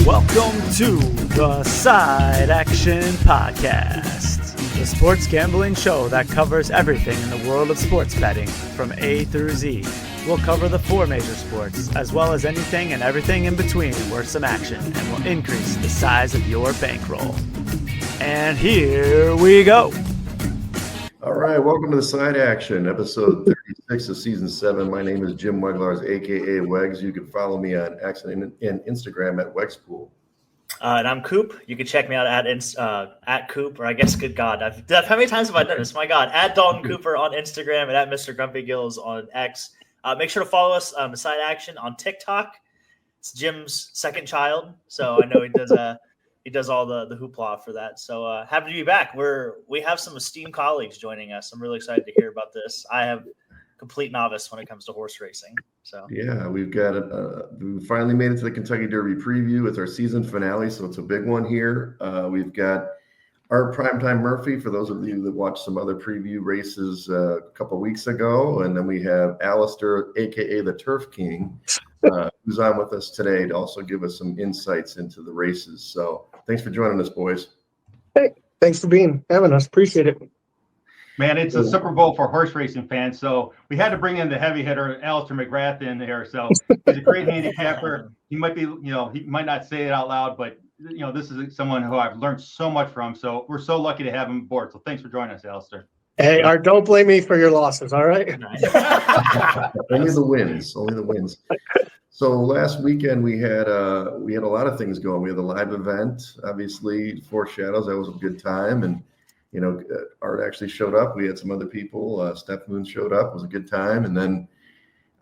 Welcome to the Side Action Podcast, the sports gambling show that covers everything in the world of sports betting from A through Z. We'll cover the four major sports, as well as anything and everything in between worth some action, and will increase the size of your bankroll. And here we go. All right, welcome to the Side Action, episode 36 of season 7. My name is Jim Weglars, aka Wegs. You can follow me on X and Instagram at Wegspool. And I'm Coop. You can check me out at Coop, or I guess, good God, how many times have I done this? My God, at Dalton Cooper on Instagram and at Mr. Grumpy Gills on X. Make sure to follow us on the Side Action on TikTok. It's Jim's second child, so I know he does all the hoopla for that. So happy to be back. We have some esteemed colleagues joining us. I'm really excited to hear about this. I have complete novice when it comes to horse racing. So yeah, we've got we finally made it to the Kentucky Derby preview. It's our season finale, so it's a big one here. We've got our Primetime Murphy, for those of you that watched some other preview races a couple weeks ago. And then we have Alastar, aka the Turf King, who's on with us today to also give us some insights into the races. So thanks for joining us, boys. Hey, thanks for having us. Appreciate it. Man, it's a Super Bowl for horse racing fans, so we had to bring in the heavy hitter, Alastar McGrath, in here. So he's a great handicapper. He might be, he might not say it out loud, but this is someone who I've learned so much from. So we're so lucky to have him aboard. So thanks for joining us, Alastar. Hey, don't blame me for your losses. All right. Only the wins. So last weekend we had a lot of things going. We had the live event, obviously, Four Shadows. That was a good time, and Art actually showed up. We had some other people. Steph Moon showed up. It was a good time, and then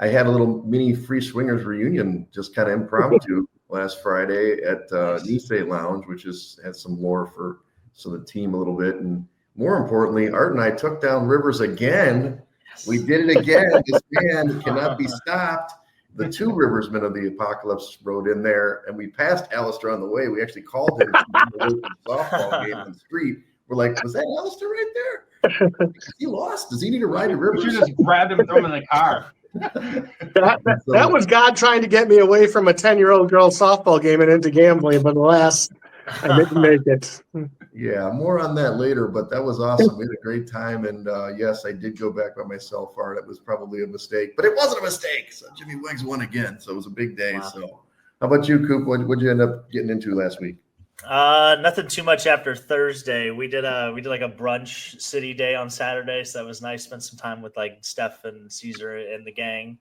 I had a little mini Free Swingers reunion, just kind of impromptu, last Friday at Nisei Lounge, which had some lore for the team a little bit, and more importantly, Art and I took down Rivers again. Yes. We did it again. This man cannot be stopped. The two Riversmen of the Apocalypse rode in there, and we passed Alastar on the way. We actually called him to the softball game on the street. We're like, was that Alastar right there? He lost. Does he need a ride to Rivers? You just grabbed him and threw him in the car. That was God trying to get me away from a 10-year-old girls softball game and into gambling, but alas, I didn't make it. Yeah, more on that later, but that was awesome. We had a great time, and yes, I did go back by myself, Art. It was probably a mistake, but it wasn't a mistake. So Jimmy Wegs won again, so it was a big day. Wow. So how about you, Coop? What'd you end up getting into last week? Nothing too much after Thursday. We did like a brunch city day on Saturday, so that was nice. Spent some time with like Steph and Caesar and the gang.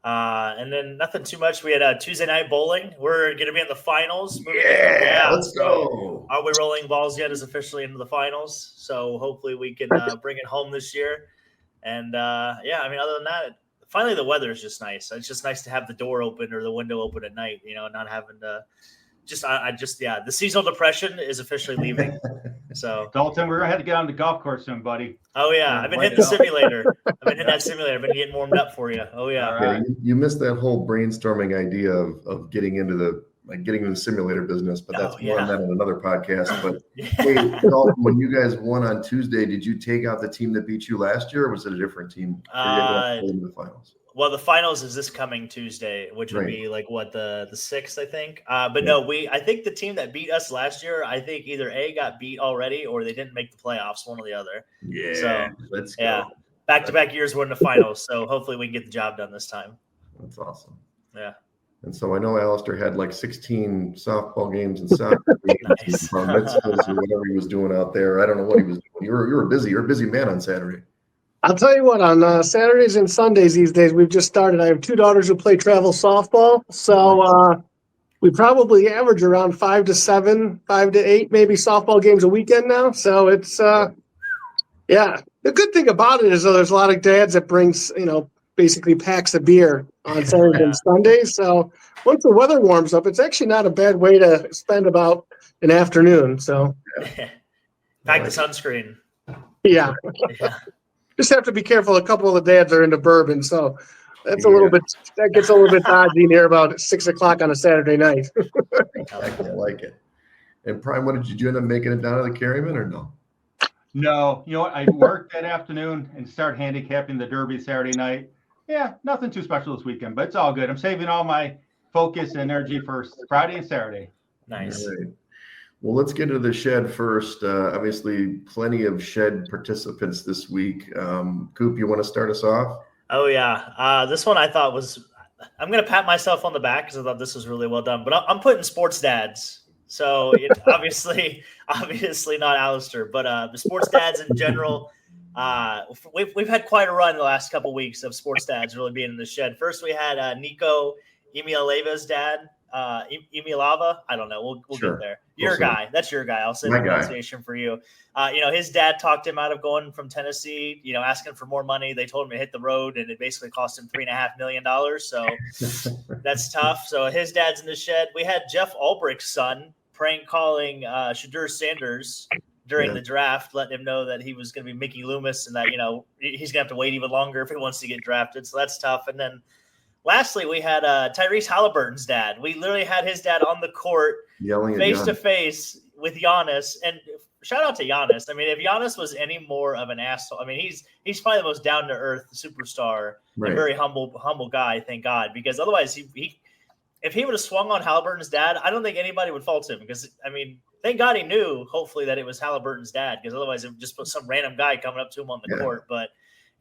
And then nothing too much. We had Tuesday night bowling. We're going to be in the finals. Yeah, let's go. Are We Rolling Balls Yet is officially into the finals. So hopefully we can bring it home this year. And other than that, finally the weather is just nice. It's just nice to have the door open or the window open at night, not having to the seasonal depression is officially leaving. So Dalton, we're going to have to get on the golf course soon, buddy. Oh yeah. I've been hitting the simulator. I've been getting warmed up for you. Oh yeah. Right. You missed that whole brainstorming idea of getting into the simulator business, but that's more on that in another podcast. But hey, Dalton, when you guys won on Tuesday, did you take out the team that beat you last year, or was it a different team? In the finals? Well, the finals is this coming Tuesday, which would be like the 6th, I think. No, I think the team that beat us last year, I think either A, got beat already or they didn't make the playoffs, one or the other. Yeah. So let's go. Yeah. Back-to-back years we're in the finals, so hopefully we can get the job done this time. That's awesome. Yeah. And so I know Alastar had like 16 softball games and soccer games or whatever he was doing out there. I don't know what he was doing. You're a busy man on Saturday. I'll tell you what, on Saturdays and Sundays these days, we've just started. I have two daughters who play travel softball. So we probably average around 5 to 7, 5 to 8, maybe softball games a weekend now. So it's, The good thing about it is there's a lot of dads that brings, basically packs of beer on Saturdays and Sundays. So once the weather warms up, it's actually not a bad way to spend about an afternoon. So Pack the sunscreen. Yeah. Just have to be careful. A couple of the dads are into bourbon, so that's that gets a little bit dodgy near about 6 o'clock on a Saturday night. I like it. And Prime, what did you end up making it down to the Carryman or no? No, you know what? I worked that afternoon and started handicapping the Derby Saturday night. Yeah, nothing too special this weekend, but it's all good. I'm saving all my focus and energy for Friday and Saturday. Nice. All right. Well, let's get into the shed first. Obviously, plenty of shed participants this week. Coop, you want to start us off? Oh yeah, this one I thought was. I'm gonna pat myself on the back because I thought this was really well done. But I'm putting sports dads, so obviously not Alastar, but the sports dads in general. We've had quite a run the last couple of weeks of sports dads really being in the shed. First, we had Nico Emileva's dad. Emilava, I don't know. We'll Sure. get there. Your guy, that's your guy. I'll say My the pronunciation for you. His dad talked him out of going from Tennessee. Asking for more money. They told him to hit the road, and it basically cost him $3.5 million. So that's tough. So his dad's in the shed. We had Jeff Ulbricht's son prank calling Shadur Sanders during the draft, letting him know that he was going to be Mickey Loomis, and that he's going to have to wait even longer if he wants to get drafted. So that's tough. And then lastly, we had Tyrese Halliburton's dad. We literally had his dad on the court, yelling face to face with Giannis. And shout out to Giannis. I mean, if Giannis was any more of an asshole, I mean, he's probably the most down to earth superstar, and very humble guy. Thank God, because otherwise, if he would have swung on Halliburton's dad, I don't think anybody would fault him. Because thank God he knew, hopefully, that it was Halliburton's dad. Because otherwise, it would just put some random guy coming up to him on the court. But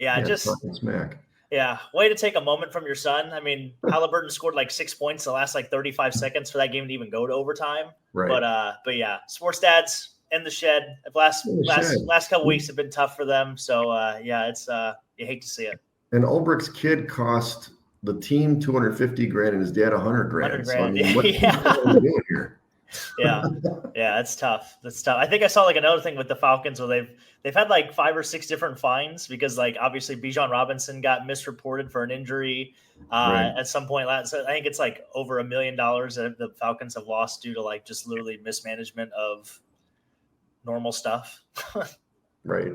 just smack. Yeah, way to take a moment from your son. I mean, Halliburton scored like 6 points the last 35 seconds for that game to even go to overtime. Right. But yeah, sports dads in the shed. Last couple weeks have been tough for them. So it's you hate to see it. And Ulbricht's kid cost the team $250,000 and his dad $100,000. So, I mean, what are we doing here? Yeah, that's tough. I think I saw like another thing with the Falcons where they've had like 5 or 6 different fines because like obviously Bijan Robinson got misreported for an injury at some point so I think it's like over $1 million that the Falcons have lost due to like just literally mismanagement of normal stuff. Right.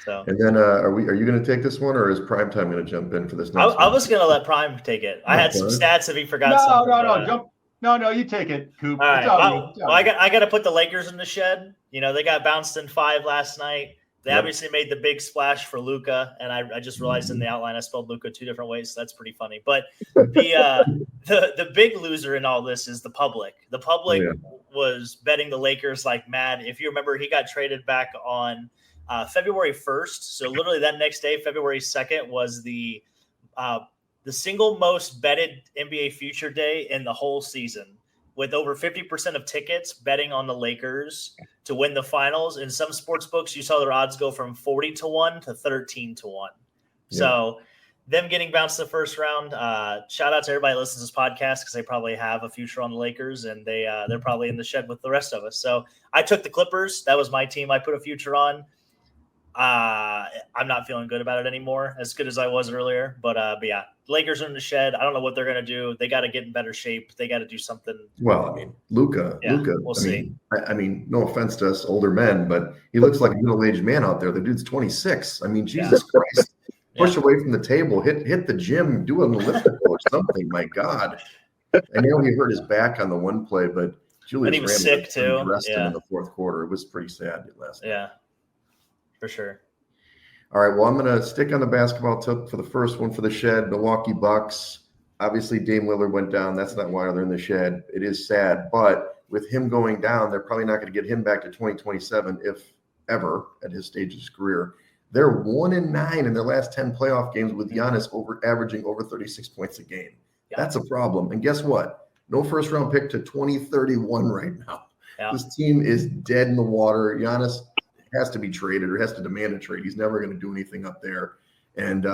So, and then are you going to take this one, or is Primetime going to jump in for this next one? I was going to let Prime take it. I had some stats if he forgot something. No, you take it, Coop. All right. I got to put the Lakers in the shed. They got bounced in 5 last night. They obviously made the big splash for Luka, and I just realized in the outline I spelled Luka 2 different ways, so that's pretty funny. But the big loser in all this is the public. The public was betting the Lakers like mad. If you remember, he got traded back on February 1st. So literally that next day, February 2nd, was the single most betted NBA future day in the whole season, with over 50% of tickets betting on the Lakers to win the finals. In some sports books, you saw their odds go from 40-1 to 13-1. Yeah. So them getting bounced the first round, shout out to everybody that listens to this podcast because they probably have a future on the Lakers, and they're probably in the shed with the rest of us. So I took the Clippers. That was my team I put a future on. I'm not feeling good about it anymore, as good as I was earlier. But yeah, Lakers are in the shed. I don't know what they're going to do. They got to get in better shape. They got to do something. Well, I mean, Luka. We'll see. I mean, no offense to us older men, but he looks like a middle-aged man out there. The dude's 26. I mean, Jesus Christ. Push away from the table, hit the gym, do an elliptical or something. My God. I know he hurt his back on the one play, but Julius he was sick too. Him in the fourth quarter. It was pretty sad last night. Yeah. For sure. All right. Well, I'm going to stick on the basketball tip for the first one for the shed. Milwaukee Bucks. Obviously, Dame Lillard went down. That's not why they're in the shed. It is sad. But with him going down, they're probably not going to get him back to 2027, if ever, at his stage of his career. They're 1-9 in their last 10 playoff games with Giannis averaging over 36 points a game. Yeah. That's a problem. And guess what? No first-round pick to 2031 right now. Yeah. This team is dead in the water. Giannis has to be traded or has to demand a trade. He's never going to do anything up there. And,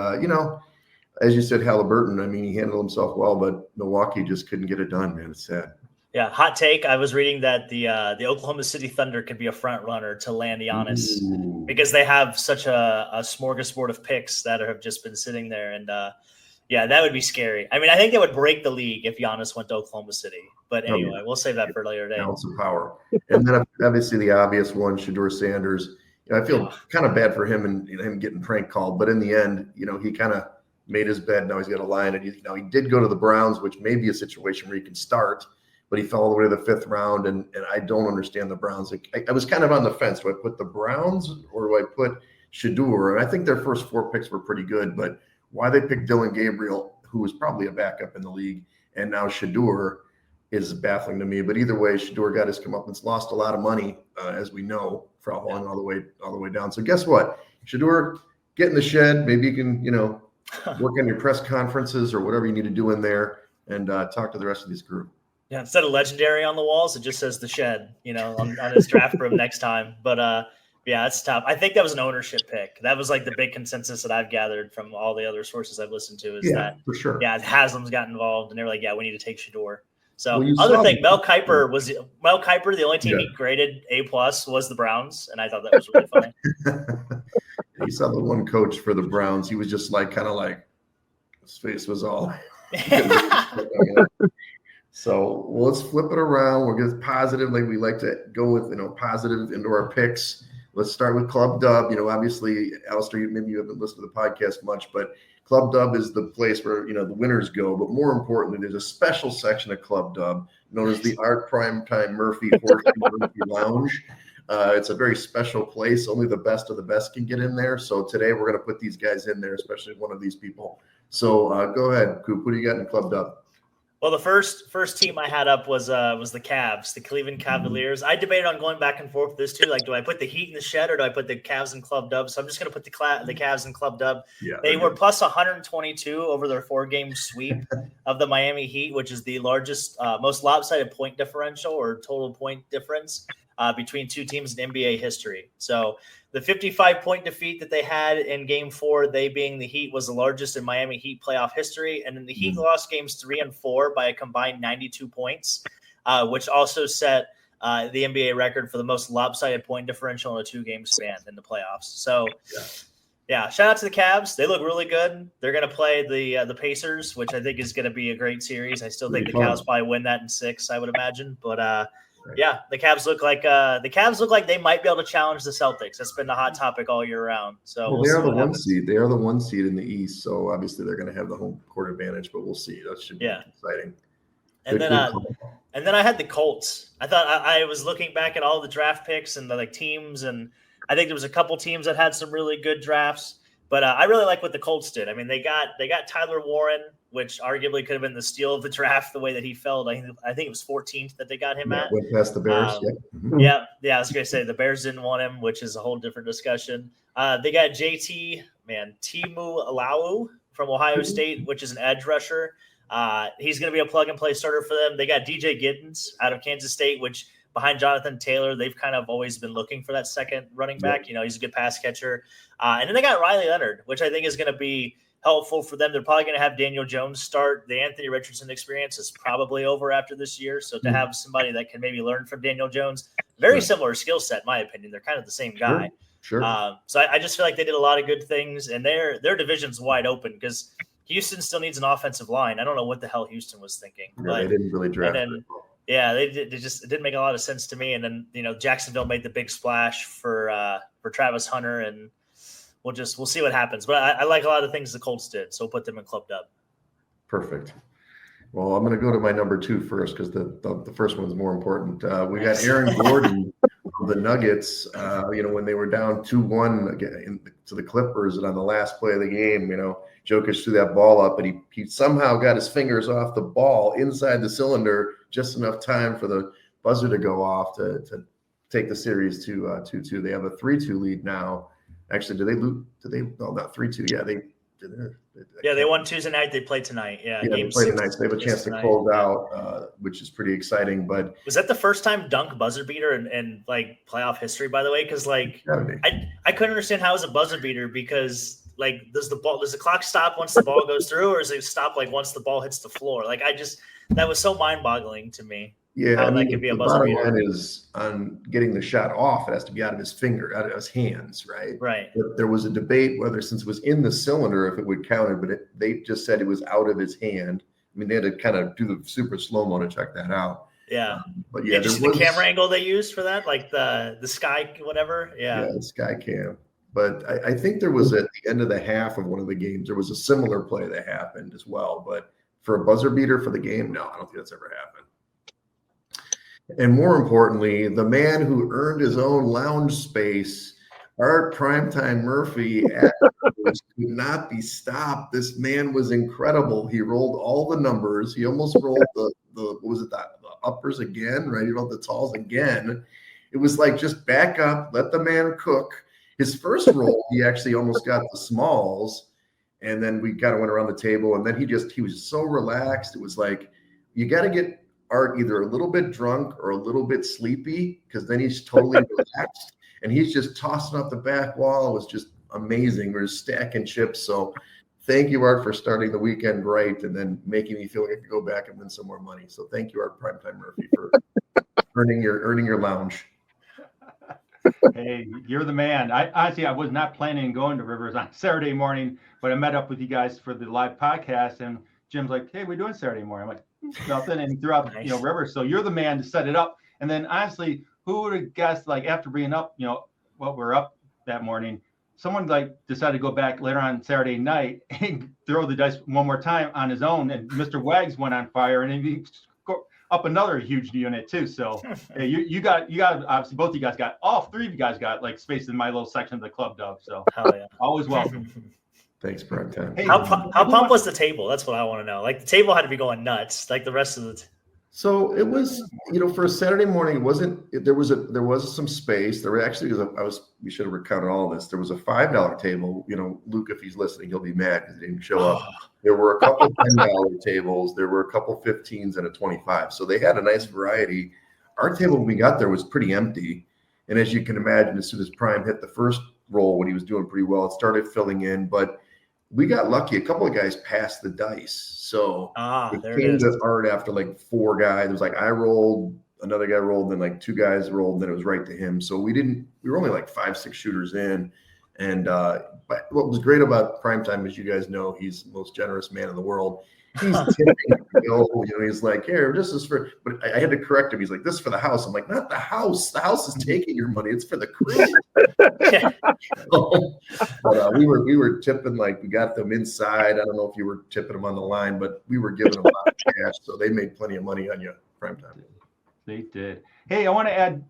as you said, Halliburton, I mean, he handled himself well, but Milwaukee just couldn't get it done, man. It's sad. Yeah, hot take. I was reading that the Oklahoma City Thunder could be a front runner to land Giannis because they have such a smorgasbord of picks that have just been sitting there. And, that would be scary. I mean, I think they would break the league if Giannis went to Oklahoma City. But anyway, we'll save that for a later day. Ounce of power. And then obviously the obvious one, Shadur Sanders. I feel kind of bad for him and him getting prank called. But in the end, he kind of made his bed. Now he's got a line. And he did go to the Browns, which may be a situation where he can start. But he fell all the way to the 5th round. And I don't understand the Browns. I was kind of on the fence. Do I put the Browns or do I put Shadur? And I think their first 4 picks were pretty good. But why they picked Dylan Gabriel, who was probably a backup in the league, and now Shadur, is baffling to me. But either way, Shador got his comeuppance, lost a lot of money, as we know, for how long all the way down. So guess what? Shador, get in the shed. Maybe you can, work on your press conferences or whatever you need to do in there and talk to the rest of this group. Yeah, instead of legendary on the walls, it just says the shed, on his draft room next time. But yeah, it's tough. I think that was an ownership pick. That was like the big consensus that I've gathered from all the other sources I've listened to is that for sure. Yeah, Haslam's got involved and they're like, yeah, we need to take Shador. So Well, other thing, Mel Kiper, the only team he graded A+ was the Browns, and I thought that was really funny. You saw the one coach for the Browns. He was just kind of like his face was all. So let's flip it around. We'll get positive, like we like to go with, positive into our picks. Let's start with Club Dub. Obviously, Alastar, maybe you haven't listened to the podcast much, but Club Dub is the place where, the winners go. But more importantly, there's a special section of Club Dub known as the Art Primetime Murphy Murphy Lounge. It's a very special place. Only the best of the best can get in there. So today we're going to put these guys in there, especially one of these people. So go ahead, Coop. What do you got in Club Dub? Well, the first team I had up was the Cavs, the Cleveland Cavaliers. I debated on going back and forth with this too. Like, do I put the Heat in the shed or do I put the Cavs in Club Dub? So I'm just going to put the Cavs in Club Dub. Yeah, they were plus 122 over their 4-game sweep of the Miami Heat, which is the largest, most lopsided point differential or total point difference between two teams in NBA history. So the 55-point defeat that they had in Game 4, they being the Heat, was the largest in Miami Heat playoff history. And then the Heat lost Games 3 and 4 by a combined 92 points, which also set the NBA record for the most lopsided point differential in a 2-game span in the playoffs. So, yeah, shout out to the Cavs. They look really good. They're going to play the Pacers, which I think is going to be a great series. I still think the Cavs probably win that in 6, I would imagine. But yeah, the Cavs look like they might be able to challenge the Celtics. That's been the hot topic all year round. So they are the 1 seed. They are the 1 seed in the East. So obviously they're going to have the home court advantage. But we'll see. That should be exciting. And then I had the Colts. I thought I was looking back at all the draft picks and the teams, and I think there was a couple teams that had some really good drafts. But I really like what the Colts did. I mean, they got Tyler Warren, which arguably could have been the steal of the draft the way that he fell. I think it was 14th that they got him at. Went past the Bears. Yeah. I was going to say the Bears didn't want him, which is a whole different discussion. They got Timu Alau from Ohio State, which is an edge rusher. He's going to be a plug-and-play starter for them. They got DJ Giddens out of Kansas State, which behind Jonathan Taylor, they've kind of always been looking for that second running back. He's a good pass catcher. And then they got Riley Leonard, which I think is going to be helpful for them. They're probably going to have Daniel Jones start. The Anthony Richardson experience is probably over after this year. So to have somebody that can maybe learn from Daniel Jones, very similar skill set, in my opinion. They're kind of the same guy. Sure. So I just feel like they did a lot of good things, and their division's wide open because Houston still needs an offensive line. I don't know what the hell Houston was thinking. They didn't really draft it. Yeah, it didn't make a lot of sense to me. And then, Jacksonville made the big splash for Travis Hunter, and we'll see what happens. But I like a lot of things the Colts did, so we'll put them in Club Dub. Perfect. Well, I'm going to go to my number 2 first because the first one's more important. We got Aaron Gordon of the Nuggets. When they were down 2-1 again to the Clippers, and on the last play of the game, Jokic threw that ball up, and he somehow got his fingers off the ball inside the cylinder, just enough time for the buzzer to go off to take the series to 2-2. They have a 3-2 lead now. Actually, did they lose? No, not 3-2. Yeah, they did. They won Tuesday night. They play tonight. Yeah, they play tonight. So they have a chance to close out, which is pretty exciting. But was that the first time dunk buzzer beater in playoff history? By the way, because I couldn't understand how it was a buzzer beater because does the clock stop once the ball goes through, or does it stop once the ball hits the floor? That was so mind-boggling to me. Yeah, that could be a buzzer bottom beater. line is on getting the shot off, it has to be out of his hands, right? Right. But there was a debate whether, since it was in the cylinder, if it would count it, but they just said it was out of his hand. I mean, they had to kind of do the super slow-mo to check that out. Yeah. But yeah, just the camera angle they used for that, the sky, whatever. Yeah, the sky cam. But I think there was at the end of the half of one of the games, there was a similar play that happened as well. But for a buzzer beater for the game, no, I don't think that's ever happened. And more importantly, the man who earned his own lounge space, Art Primetime Murphy, could not be stopped. This man was incredible. He rolled all the numbers. He almost rolled the uppers again, right? The talls again. It was like, just back up, let the man cook. His first roll, he actually almost got the smalls, and then we kind of went around the table, and then he was so relaxed. It was like, you got to get Art either a little bit drunk or a little bit sleepy, because then he's totally relaxed, and he's just tossing up the back wall. It was just amazing. We were stacking chips. So thank you, Art, for starting the weekend right and then making me feel like I could go back and win some more money. So thank you, Art Primetime Murphy, for earning your lounge. Hey, you're the man. I was not planning on going to Rivers on Saturday morning, but I met up with you guys for the live podcast, and Jim's like, "Hey, we're doing Saturday morning." I'm like, nothing, and throughout Rivers. So you're the man to set it up. And then honestly, who would have guessed, like, after being up, what we're up that morning, someone like decided to go back later on Saturday night and throw the dice one more time on his own, and Mr. Wegs went on fire, and he up another huge unit too. So hey, you got obviously both of you guys got, all three of you guys got like space in my little section of the club dub. So always welcome. Thanks, Primetime. Hey, how pumped was the table? That's what I want to know. Like, the table had to be going nuts, like the rest of the. So it was, for a Saturday morning, it wasn't. There was some space. There actually was. We should have recounted all of this. There was a $5 table. Luke, if he's listening, he'll be mad because he didn't show up. There were a couple $10 tables. There were a couple 15s and a 25. So they had a nice variety. Our table when we got there was pretty empty. And as you can imagine, as soon as Prime hit the first roll when he was doing pretty well, it started filling in. But we got lucky. A couple of guys passed the dice. So it came to Art after like 4 guys. It was like I rolled, another guy rolled, then like 2 guys rolled, and then it was right to him. So we were only like 5-6 shooters in. And but what was great about Primetime, as you guys know, he's the most generous man in the world. He's tipping, he's like, here, this is for, but I had to correct him. He's like, this is for the house. I'm like, not the house. The house is taking your money. It's for the crew. But we were tipping, like, we got them inside. I don't know if you were tipping them on the line, but we were giving them a lot of cash. So they made plenty of money on you, Primetime. They did. Hey, I want to add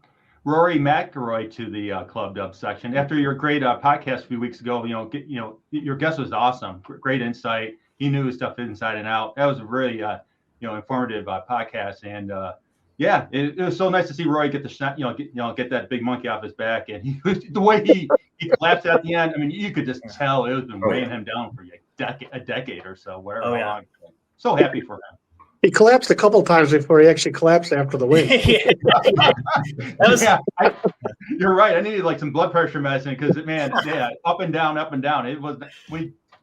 Rory McIlroy to the club dub section. After your great podcast a few weeks ago, your guest was awesome. Great insight. He knew his stuff inside and out. That was a really, informative podcast. And it was so nice to see Roy get the shot, get that big monkey off his back. And the way he collapsed at the end. I mean, you could just tell it was been weighing him down for a decade or so. Wherever long. So happy for him. He collapsed a couple times before he actually collapsed after the win. You're right. I needed like some blood pressure medicine because up and down. It was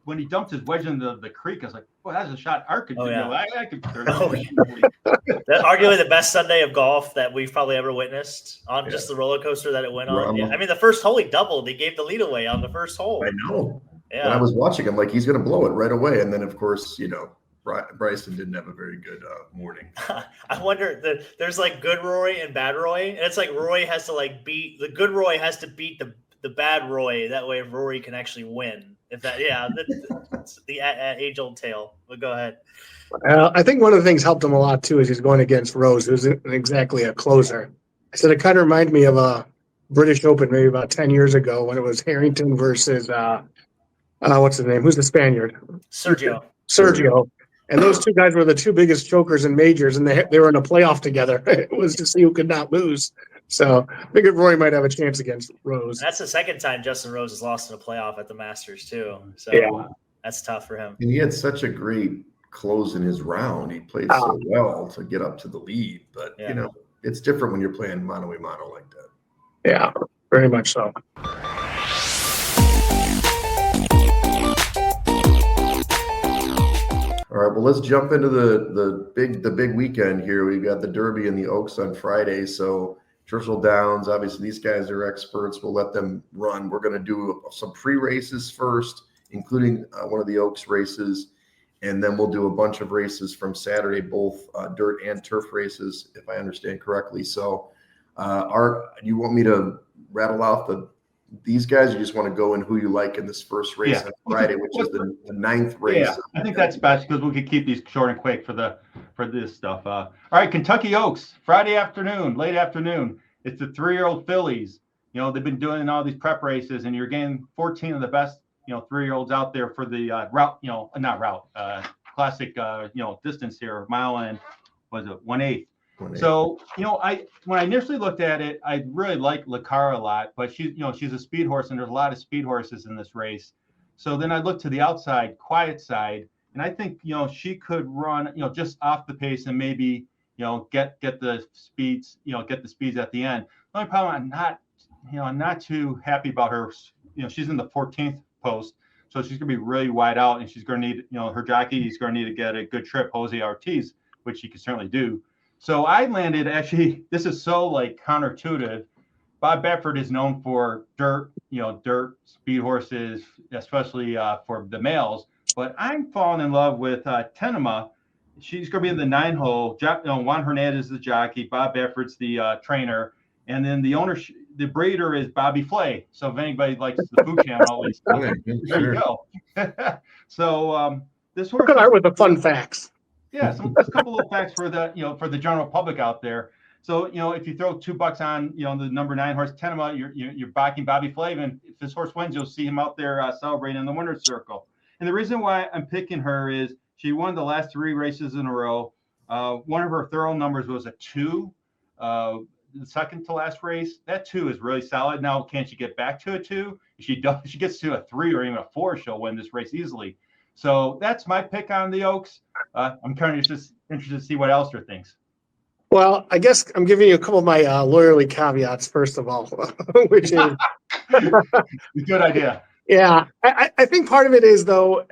when he dumped his wedge into the creek. I was like, "Well, that's a shot Art could do." I could. That's arguably the best Sunday of golf that we've probably ever witnessed on just the roller coaster that it went on. Yeah. I mean, the first hole he doubled. He gave the lead away on the first hole. I know. Yeah. And I was watching him like he's going to blow it right away, and then of course Bryson didn't have a very good morning. I wonder there's like good Roy and bad Roy, and it's like Roy has to like beat the good Roy has to beat the bad Roy. That way Rory can actually win. If that, that's the age-old tale. But go ahead. I think one of the things helped him a lot too is he's going against Rose, who's exactly a closer. I said it kind of reminded me of a British Open maybe about 10 years ago when it was Harrington versus what's his name? Who's the Spaniard? Sergio. And those 2 guys were the 2 biggest chokers in majors, and they were in a playoff together. It was to see who could not lose. So I figured Roy might have a chance against Rose. That's the second time Justin Rose has lost in a playoff at the Masters too. So that's tough for him. And he had such a great close in his round. He played so well to get up to the lead. But it's different when you're playing mano a mano like that. Yeah, very much so. All right, well, let's jump into the big weekend here. We've got the Derby and the Oaks on Friday. So Churchill Downs, obviously these guys are experts. We'll let them run. We're going to do some pre-races first, including one of the Oaks races, and then we'll do a bunch of races from Saturday, both dirt and turf races, if I understand correctly. So, Art, you want me to rattle out these guys? You just want to go in who you like in this first race on Friday, which is the 9th race. Yeah, I think that's best because we could keep these short and quick for this stuff. All right, Kentucky Oaks, Friday afternoon, late afternoon. It's the 3-year-old fillies. They've been doing all these prep races, and you're getting 14 of the best, 3-year-olds out there for the classic, distance here, mile and was it 1/8. So, when I initially looked at it, I really liked Lakara a lot, but she's a speed horse, and there's a lot of speed horses in this race. So then I looked to the outside, quiet side, and I think, she could run, just off the pace and maybe, get the speeds, get the speeds at the end. The only problem, I'm not too happy about her. She's in the 14th post, so she's going to be really wide out, and she's going to need, her jockey is going to need to get a good trip, Jose Ortiz, which he can certainly do. So I landed, actually, this is so counterintuitive. Bob Bedford is known for dirt speed horses, especially for the males. But I'm falling in love with Tenema. She's going to be in the 9-hole. Juan Hernandez is the jockey. Bob Bedford's the trainer. And then the breeder is Bobby Flay. So if anybody likes the Food Channel, there you go. So this horse. Look at with the fun facts. Yeah, just a couple little facts for the general public out there. So if you throw $2 on the number 9 horse Tenema, you're backing Bobby Flavin. If this horse wins, you'll see him out there celebrating in the winner's circle. And the reason why I'm picking her is she won the last 3 races in a row. One of her thorough numbers was a 2. The second to last race, that 2 is really solid. Now, can she get back to a 2? If she gets to a 3 or even a 4, she'll win this race easily. So that's my pick on the Oaks. I'm kind of just interested to see what Alastar thinks. Well, I guess I'm giving you a couple of my lawyerly caveats, first of all, which is good idea. Yeah, I think part of it is, though,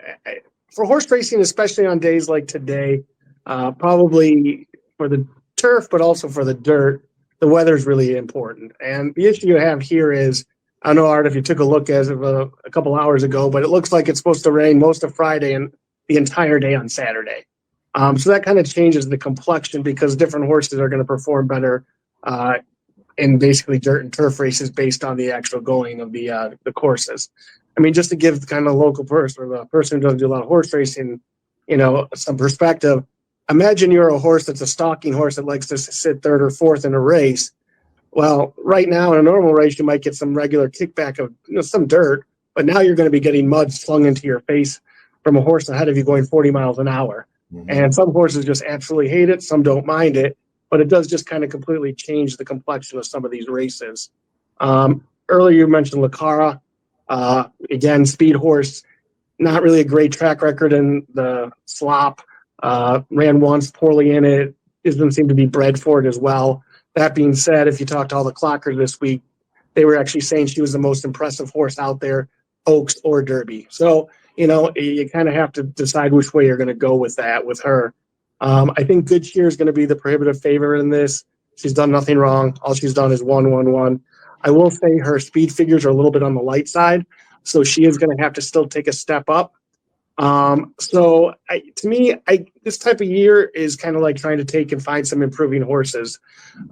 for horse racing, especially on days like today, probably for the turf, but also for the dirt, the weather is really important. And the issue you have here is, I don't know, Art, if you took a look as of a couple hours ago, but it looks like it's supposed to rain most of Friday and the entire day on Saturday. So that kind of changes the complexion because different horses are going to perform better in basically dirt and turf races based on the actual going of the courses. I mean, just to give kind of local person or the person who doesn't do a lot of horse racing, some perspective, imagine you're a horse that's a stalking horse that likes to sit 3rd or 4th in a race. Well, right now in a normal race, you might get some regular kickback of some dirt, but now you're going to be getting mud slung into your face from a horse ahead of you going 40 miles an hour. Mm-hmm. And some horses just absolutely hate it. Some don't mind it, but it does just kind of completely change the complexion of some of these races. Earlier you mentioned Lakara. Again, speed horse, not really a great track record in the slop. Ran once poorly in it. Doesn't seem to be bred for it as well. That being said, if you talk to all the clockers this week, they were actually saying she was the most impressive horse out there, Oaks or Derby. So, you kind of have to decide which way you're going to go with that with her. I think Good Cheer is going to be the prohibitive favorite in this. She's done nothing wrong. All she's done is 1-1-1. I will say her speed figures are a little bit on the light side, so she is going to have to still take a step up. To me, this type of year is kind of like trying to take and find some improving horses.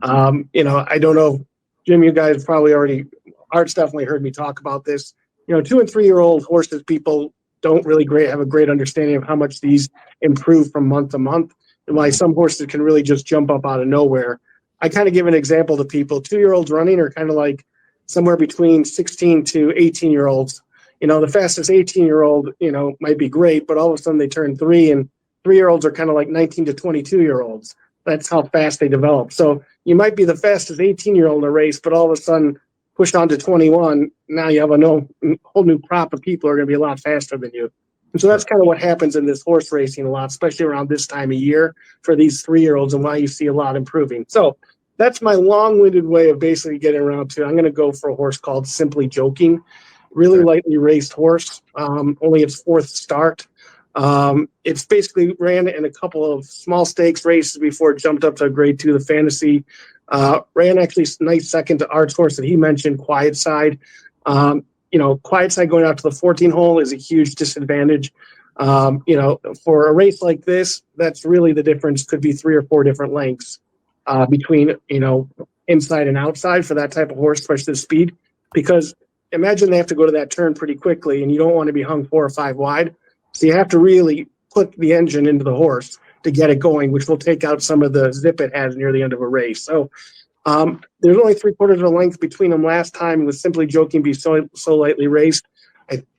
I don't know, Jim, you guys probably already, Art's definitely heard me talk about this. 2 and 3-year-old horses, people don't really have a great understanding of how much these improve from month to month and why some horses can really just jump up out of nowhere. I kind of give an example to people. 2-year-olds running are kind of like somewhere between 16 to 18-year-olds. The fastest 18-year-old, might be great, but all of a sudden they turn 3, and 3-year-olds are kind of like 19 to 22-year-olds. That's how fast they develop. So you might be the fastest 18-year-old in a race, but all of a sudden push on to 21. Now you have a whole new crop of people who are going to be a lot faster than you. And so that's kind of what happens in this horse racing a lot, especially around this time of year for these 3-year-olds and why you see a lot improving. So that's my long-winded way of basically getting around to. I'm going to go for a horse called Simply Joking. Really lightly raced horse, only its 4th start. It's basically ran in a couple of small stakes races before it jumped up to grade 2, the fantasy. Ran actually nice second to Art's horse that he mentioned, Quiet Side. Quiet Side going out to the 14-hole is a huge disadvantage. For a race like this, that's really the difference. Could be 3 or 4 different lengths between, inside and outside for that type of horse, especially the speed, because imagine they have to go to that turn pretty quickly, and you don't want to be hung 4 or 5 wide. So you have to really put the engine into the horse to get it going, which will take out some of the zip it has near the end of a race. So there's only 3/4 of a length between them last time with Simply Joking be so lightly raced.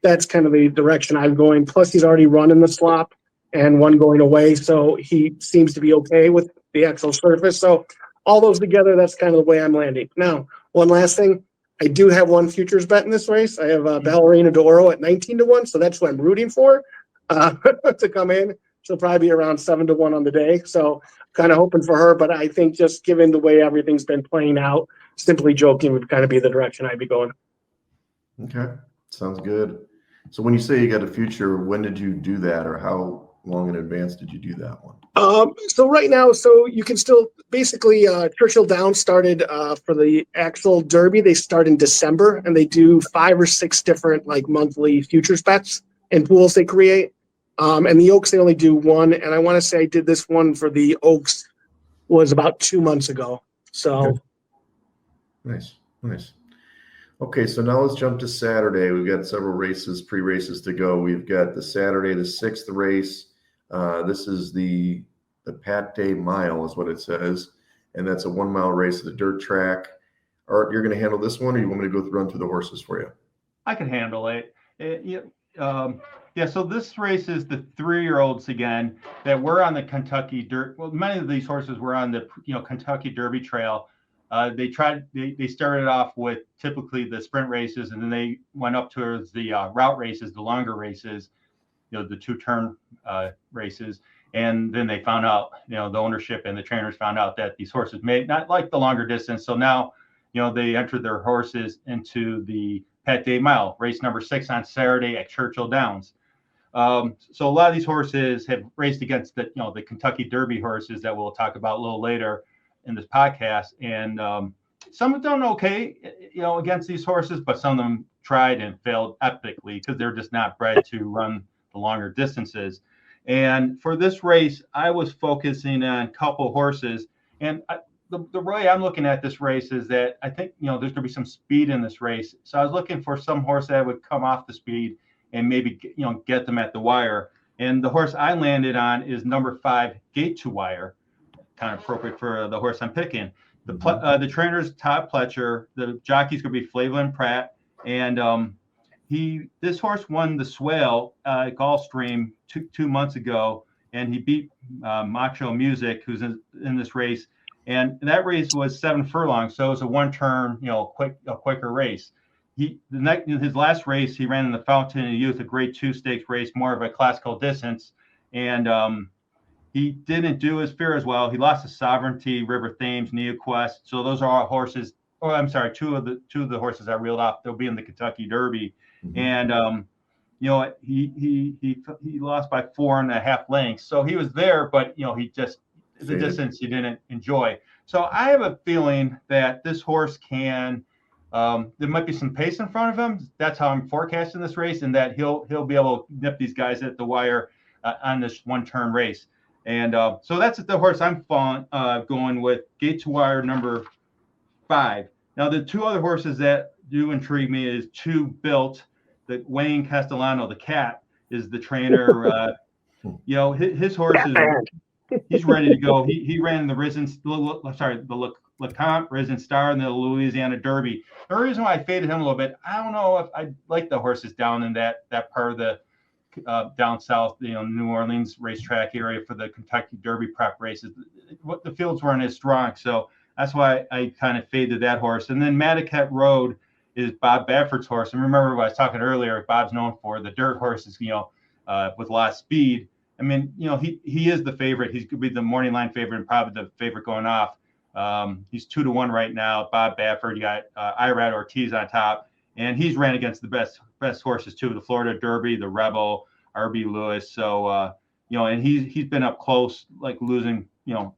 That's kind of the direction I'm going. Plus, he's already run in the slop, and one going away. So he seems to be okay with the actual surface. So all those together, that's kind of the way I'm landing. Now, one last thing. I do have one futures bet in this race. I have Ballerina d'Oro at 19-1. So that's what I'm rooting for to come in. She'll probably be around 7-1 on the day. So kind of hoping for her. But I think just given the way everything's been playing out, Simply Joking would kind of be the direction I'd be going. Okay. Sounds good. So when you say you got a future, when did you do that, or how long in advance did you do that one? So right now, so you can still basically Churchill Downs started for the actual Derby. They start in December, and they do 5 or 6 different like monthly futures bets and pools they create. And the Oaks, they only do one. And I want to say I did this one for the Oaks was about 2 months ago. So Okay. Nice. Okay, so now let's jump to Saturday. We've got several races, pre-races to go. We've got the Saturday, the 6th race. This is the Pat Day Mile is what it says. And that's a 1-mile race at the dirt track. Art, you're going to handle this one, or you want me to run through the horses for you? I can handle it. So this race is the 3-year-olds again that were on the Kentucky Dirt. Well, many of these horses were on the Kentucky Derby Trail. They started off with typically the sprint races, and then they went up towards the route races, the longer races, the 2-turn races. And then they found out, the ownership and the trainers found out that these horses may not like the longer distance. So now, they entered their horses into the Pat Day Mile, race number 6 on Saturday at Churchill Downs. So a lot of these horses have raced against the Kentucky Derby horses that we'll talk about a little later in this podcast. And some have done okay, against these horses, but some of them tried and failed epically because they're just not bred to run the longer distances. And for this race, I was focusing on a couple horses. And the way I'm looking at this race is that I think, there's going to be some speed in this race. So I was looking for some horse that would come off the speed and maybe, get them at the wire. And the horse I landed on is number 5, Gate to Wire, kind of appropriate for the horse I'm picking. The trainer's Todd Pletcher. The jockey's going to be Flavin Pratt. And this horse won the Swale at Gulfstream 2 months ago, and he beat Macho Music, who's in this race. And that race was 7 furlongs, so it was a 1-turn, quicker race. His last race, he ran in the Fountain of Youth, a Grade 2 stakes race, more of a classical distance, and he didn't do his fair as well. He lost to Sovereignty, River Thames, NeoQuest. So those are all horses. Oh, I'm sorry, two of the horses I reeled off. They'll be in the Kentucky Derby, and he lost by 4.5 lengths. So he was there, but he just the distance he didn't enjoy. So I have a feeling that this horse can. There might be some pace in front of him. That's how I'm forecasting this race, and that he'll be able to nip these guys at the wire on this 1-turn race. And so that's the horse I'm going with, Gate to Wire number 5. Now the 2 other horses that do intrigue me is 2 Built. The Wayne Castellano, the cat, is the trainer. His horse he's ready to go. He ran the the LeCompte Risen Star in the Louisiana Derby. The reason why I faded him a little bit, I don't know if I like the horses down in that part of the down south, New Orleans racetrack area for the Kentucky Derby prep races. The fields weren't as strong, so that's why I kind of faded that horse. And then Madaket Road is Bob Bafford's horse. And remember what I was talking earlier, Bob's known for the dirt horses, with a lot of speed. I mean, he is the favorite. He's going to be the morning line favorite and probably the favorite going off. He's 2-1 right now. Bob Bafford, you got Irad Ortiz on top, and he's ran against the best horses too, the Florida Derby, the Rebel, RB Lewis. So and he's been up close, like losing, some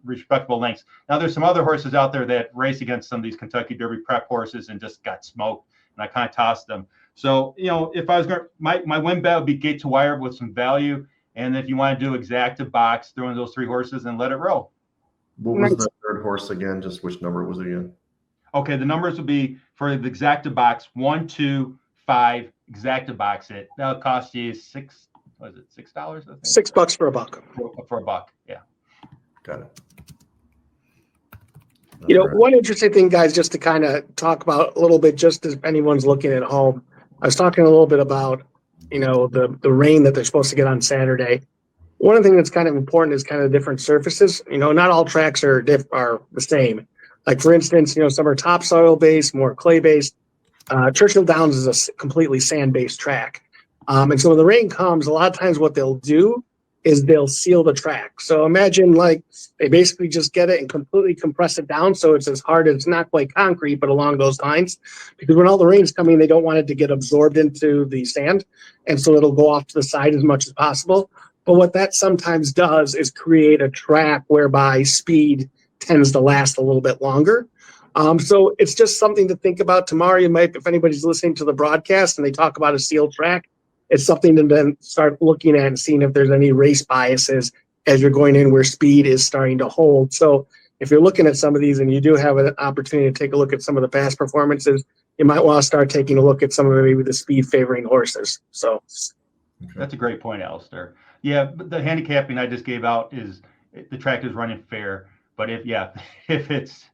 respectable lengths. Now there's some other horses out there that race against some of these Kentucky Derby prep horses and just got smoked, and I kind of tossed them. So if I was going, my win bet would be Gate to Wire with some value, and if you want to do exacta box, throw in those 3 horses and let it roll. What was the 3rd horse again? Just which number it was again? Okay, the numbers would be for the exacta box 1, 2, 5 exacta box it. That'll cost you $6. Was it $6? I think $6 for a buck. For a buck, yeah. Got it. Right. One interesting thing, guys, just to kind of talk about a little bit, just as anyone's looking at home. I was talking a little bit about the rain that they're supposed to get on Saturday. One of the things that's kind of important is kind of different surfaces. Not all tracks are the same. Like for instance, some are topsoil based, more clay based. Churchill Downs is a completely sand based track. And so when the rain comes, a lot of times what they'll do is they'll seal the track. So imagine like they basically just get it and completely compress it down so it's as hard as, it's not quite concrete, but along those lines. Because when all the rain's coming, they don't want it to get absorbed into the sand. And so it'll go off to the side as much as possible. But what that sometimes does is create a track whereby speed tends to last a little bit longer. So it's just something to think about tomorrow. You might, if anybody's listening to the broadcast and they talk about a sealed track, it's something to then start looking at and seeing if there's any race biases as you're going in where speed is starting to hold. So if you're looking at some of these and you do have an opportunity to take a look at some of the past performances, you might want to start taking a look at some of maybe the speed favoring horses. So that's a great point, Alastar. Yeah, but the handicapping I just gave out is the track is running fair. But if it's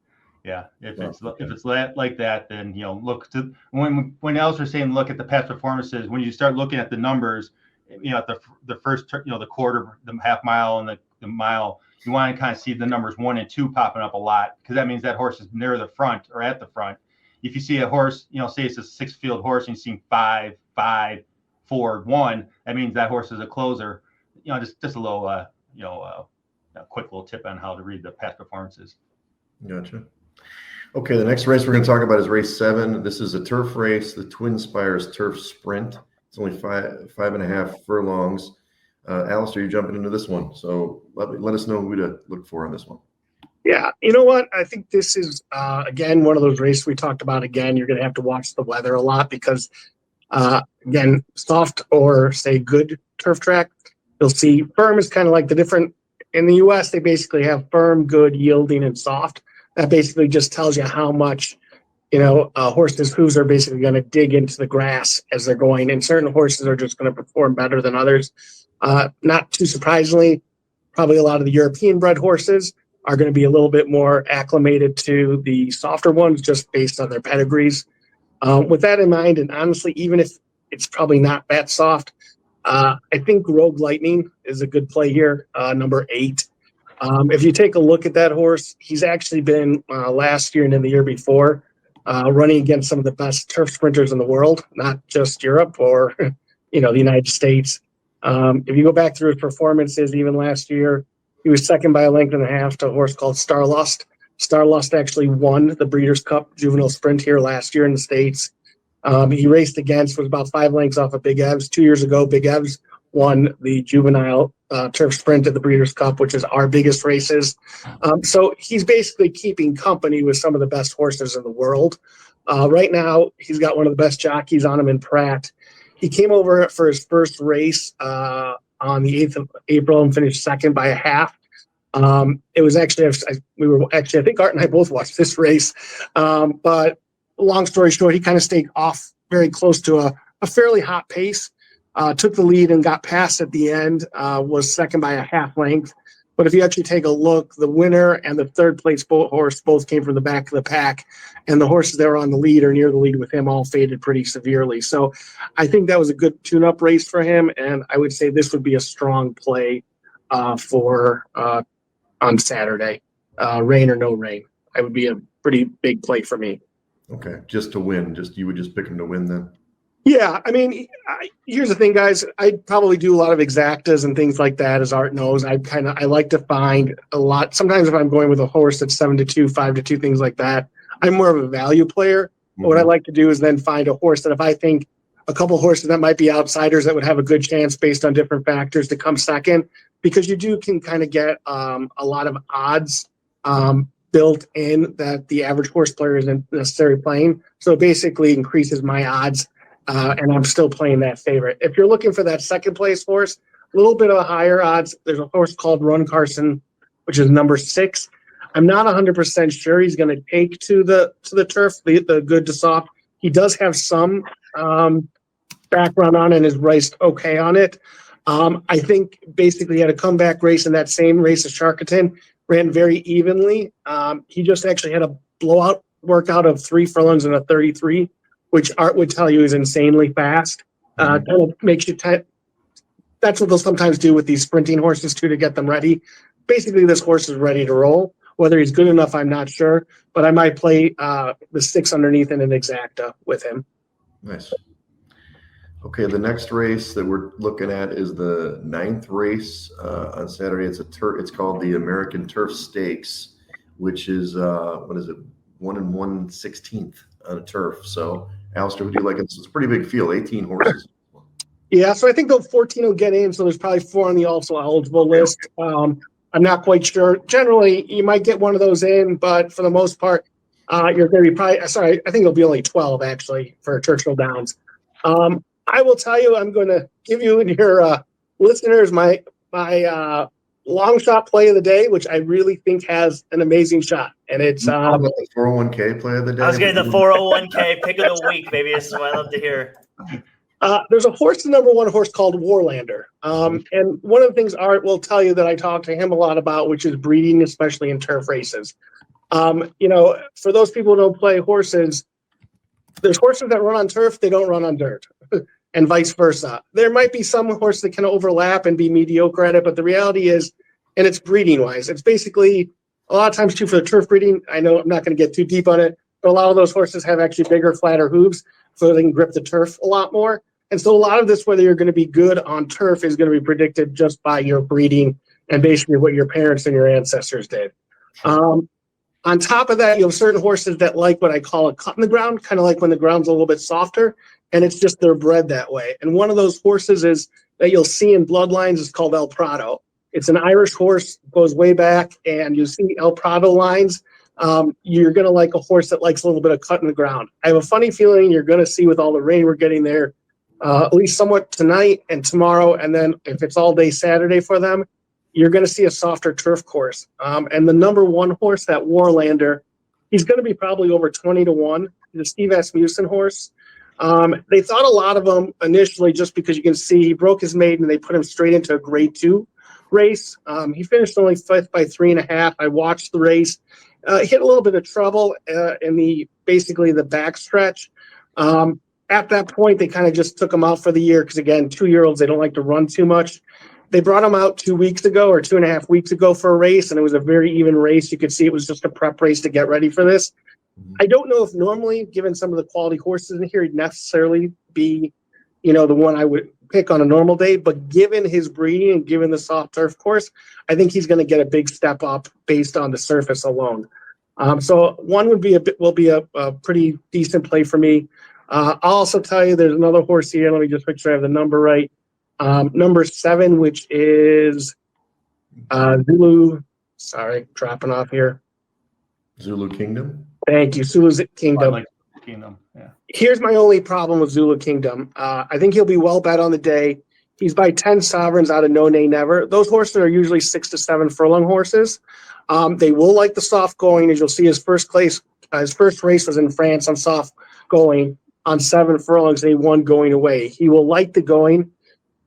like that, then look to when Alastar's saying look at the past performances. When you start looking at the numbers, at the first the quarter, the half mile, and the mile, you want to kind of see the numbers 1 and 2 popping up a lot because that means that horse is near the front or at the front. If you see a horse, say it's a 6-field horse and you see 5, 5, 4, 1, that means that horse is a closer. Just a little a quick little tip on how to read the past performances. Gotcha. Okay, the next race we're going to talk about is race 7. This is a turf race, the Twin Spires Turf Sprint. It's only 5.5 furlongs. Alastar, you're jumping into this one, so let us know who to look for on this one. Yeah, you know what? I think this is, again, one of those races we talked about. Again, you're going to have to watch the weather a lot because, again, soft or, say, good turf track, you'll see firm is kind of like the different – in the U.S., they basically have firm, good, yielding, and soft. That basically just tells you how much, horses' hooves are basically going to dig into the grass as they're going. And certain horses are just going to perform better than others. Not too surprisingly, probably a lot of the European-bred horses are going to be a little bit more acclimated to the softer ones just based on their pedigrees. With that in mind, and honestly, even if it's probably not that soft, I think Rogue Lightning is a good play here, number 8. If you take a look at that horse, he's actually been last year and in the year before running against some of the best turf sprinters in the world, not just Europe or the United States. If you go back through his performances, even last year, he was second by a length and a half to a horse called Starlust. Starlust actually won the Breeders' Cup Juvenile Sprint here last year in the States. He raced against, was about 5 lengths off of Big Evs. 2 years ago, Big Evs won the juvenile turf sprint at the Breeders' Cup, which is our biggest races. So he's basically keeping company with some of the best horses in the world. Right now, he's got one of the best jockeys on him in Pratt. He came over for his first race on the 8th of April and finished second by a half. It was actually, I think Art and I both watched this race. But long story short, he kind of stayed off very close to a fairly hot pace. Took the lead and got past at the end, was second by a half length. But if you actually take a look, the winner and the third place horse both came from the back of the pack, and the horses that were on the lead or near the lead with him all faded pretty severely. So I think that was a good tune-up race for him, and I would say this would be a strong play for on Saturday, rain or no rain. It would be a pretty big play for me. Okay, just to win. You would just pick him to win then? Yeah, I mean, here's the thing, guys. I probably do a lot of exactas and things like that, as Art knows. I like to find a lot. Sometimes if I'm going with a horse that's 7-2, 5-2, things like that, I'm more of a value player. Mm-hmm. What I like to do is then find a horse that if I think a couple horses that might be outsiders that would have a good chance based on different factors to come second, because you can kind of get a lot of odds built in that the average horse player isn't necessarily playing. So it basically increases my odds. And I'm still playing that favorite. If you're looking for that second place horse, a little bit of a higher odds, there's a horse called Run Carson, which is number 6. I'm not 100% sure he's going to take to the turf, the good to soft. He does have some background on it and is raced okay on it. I think basically he had a comeback race in that same race as Sharkington, ran very evenly. He just actually had a blowout workout of 3 furlongs and a 33. Which Art would tell you is insanely fast. Kind of makes you that's what they'll sometimes do with these sprinting horses too, to get them ready. Basically, this horse is ready to roll. Whether he's good enough, I'm not sure, but I might play the 6 underneath in an exacta with him. Nice. Okay, the next race that we're looking at is the 9th race on Saturday. It's called the American Turf Stakes, which is 1 1/16 on a turf. So, Alastar, who do you like? It's a pretty big field, 18 horses. Yeah, so I think the 14 will get in. So there's probably 4 on the also eligible list. I'm not quite sure. Generally, you might get one of those in, but for the most part, you're going to be probably. Sorry, I think it'll be only 12 actually for Churchill Downs. I will tell you, I'm going to give you and your listeners my long shot play of the day, which I really think has an amazing shot, and it's How about the 401k play of the day. I was getting the 401k pick of the week, baby. This is what I love to hear. There's a horse, the number 1 horse called Warlander. And one of the things Art will tell you that I talk to him a lot about, which is breeding, especially in turf races. For those people who don't play horses, there's horses that run on turf, they don't run on dirt, and vice versa. There might be some horse that can overlap and be mediocre at it, but the reality is, and it's breeding wise, it's basically a lot of times too for the turf breeding. I know I'm not going to get too deep on it, but a lot of those horses have actually bigger, flatter hooves, so they can grip the turf a lot more. And so a lot of this, whether you're going to be good on turf, is going to be predicted just by your breeding and basically what your parents and your ancestors did. On top of that, you have certain horses that like what I call a cut in the ground, kind of like when the ground's a little bit softer, and it's just they're bred that way. And one of those horses is that you'll see in bloodlines is called El Prado. It's an Irish horse, goes way back, and you see El Prado lines. You're going to like a horse that likes a little bit of cut in the ground. I have a funny feeling you're going to see with all the rain we're getting there, at least somewhat tonight and tomorrow, and then if it's all day Saturday for them, you're going to see a softer turf course. And the number 1 horse, that Warlander, he's going to be probably over 20-1. He's a Steve Asmussen horse. They thought a lot of him initially just because you can see he broke his maiden and they put him straight into a grade 2 race. He finished only 5th by 3.5. I watched the race. He hit a little bit of trouble in the backstretch. At that point, they kind of just took him out for the year because, again, 2-year-olds, they don't like to run too much. They brought him out 2 weeks ago or 2.5 weeks ago for a race, and it was a very even race. You could see it was just a prep race to get ready for this. I don't know if normally, given some of the quality horses in here, he'd necessarily be, the one I would pick on a normal day. But given his breeding and given the soft turf course, I think he's going to get a big step up based on the surface alone. So one will be a pretty decent play for me. I'll also tell you there's another horse here. Let me just make sure I have the number right. Number 7, which is Zulu. Sorry, dropping off here. Zulu Kingdom. Thank you, Zulu Kingdom. I like Kingdom. Yeah. Here's my only problem with Zulu Kingdom. I think he'll be well bet on the day. He's by 10 sovereigns out of No Nay Never. Those horses are usually 6 to 7 furlong horses. They will like the soft going, as you'll see. His first race was in France on soft going on 7 furlongs. And he won going away. He will like the going.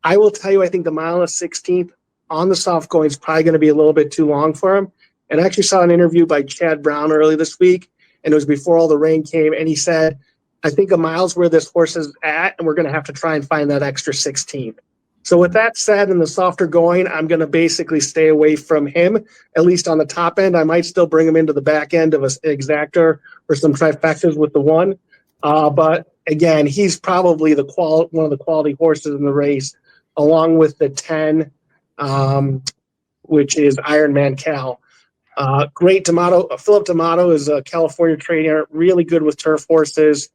I will tell you, I think the mile and 16th on the soft going is probably going to be a little bit too long for him. And I actually saw an interview by Chad Brown early this week, and it was before all the rain came. And he said, I think a mile's where this horse is at, and we're going to have to try and find that extra 16th. So with that said, and the softer going, I'm going to basically stay away from him, at least on the top end. I might still bring him into the back end of an exactor or some trifectas with the 1. But again, he's probably one of the quality horses in the race, along with the 10, which is Ironman Cal. Great D'Amato. Philip D'Amato is a California trainer, really good with turf horses.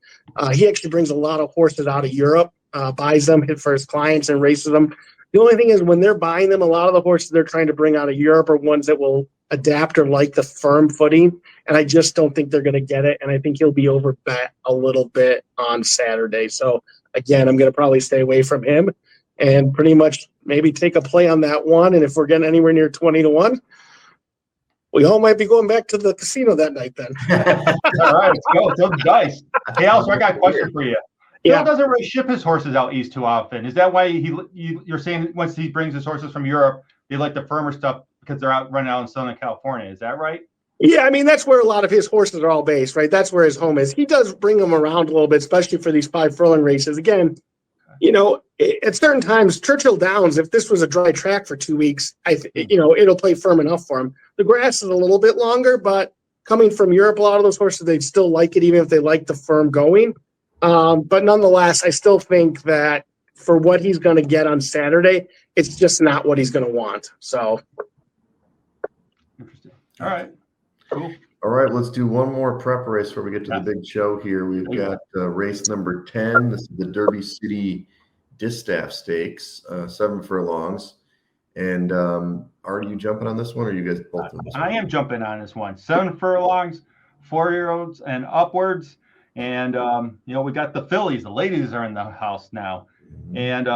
He actually brings a lot of horses out of Europe, buys them for his clients and races them. The only thing is when they're buying them, a lot of the horses they're trying to bring out of Europe are ones that will adapt or like the firm footing. And I just don't think they're going to get it. And I think he'll be overbet a little bit on Saturday. So again, I'm going to probably stay away from him and pretty much maybe take a play on that one. And if we're getting anywhere near 20-1, we all might be going back to the casino that night then. All right, let's go. Throw the dice. Hey, Alistair, I got a question for you. Yeah. Phil doesn't really ship his horses out east too often. Is that why you're saying once he brings his horses from Europe, they like the firmer stuff because they're running out in Southern California? Is that right? Yeah, I mean, that's where a lot of his horses are all based, right? That's where his home is. He does bring them around a little bit, especially for these 5 furlong races. Again, At certain times, Churchill Downs, if this was a dry track for 2 weeks, it'll play firm enough for him. The grass is a little bit longer, but coming from Europe, a lot of those horses, they'd still like it, even if they like the firm going. But nonetheless, I still think that for what he's going to get on Saturday, it's just not what he's going to want. So. Interesting. All right. Cool. All right, let's do one more prep race before we get to the big show here. We've got race number 10. This is the Derby City Distaff Stakes, 7 furlongs. And are you jumping on this one, or are you guys both on this one? I am jumping on this one. 7 furlongs, 4-year-olds and upwards. And, we got the fillies. The ladies are in the house now. And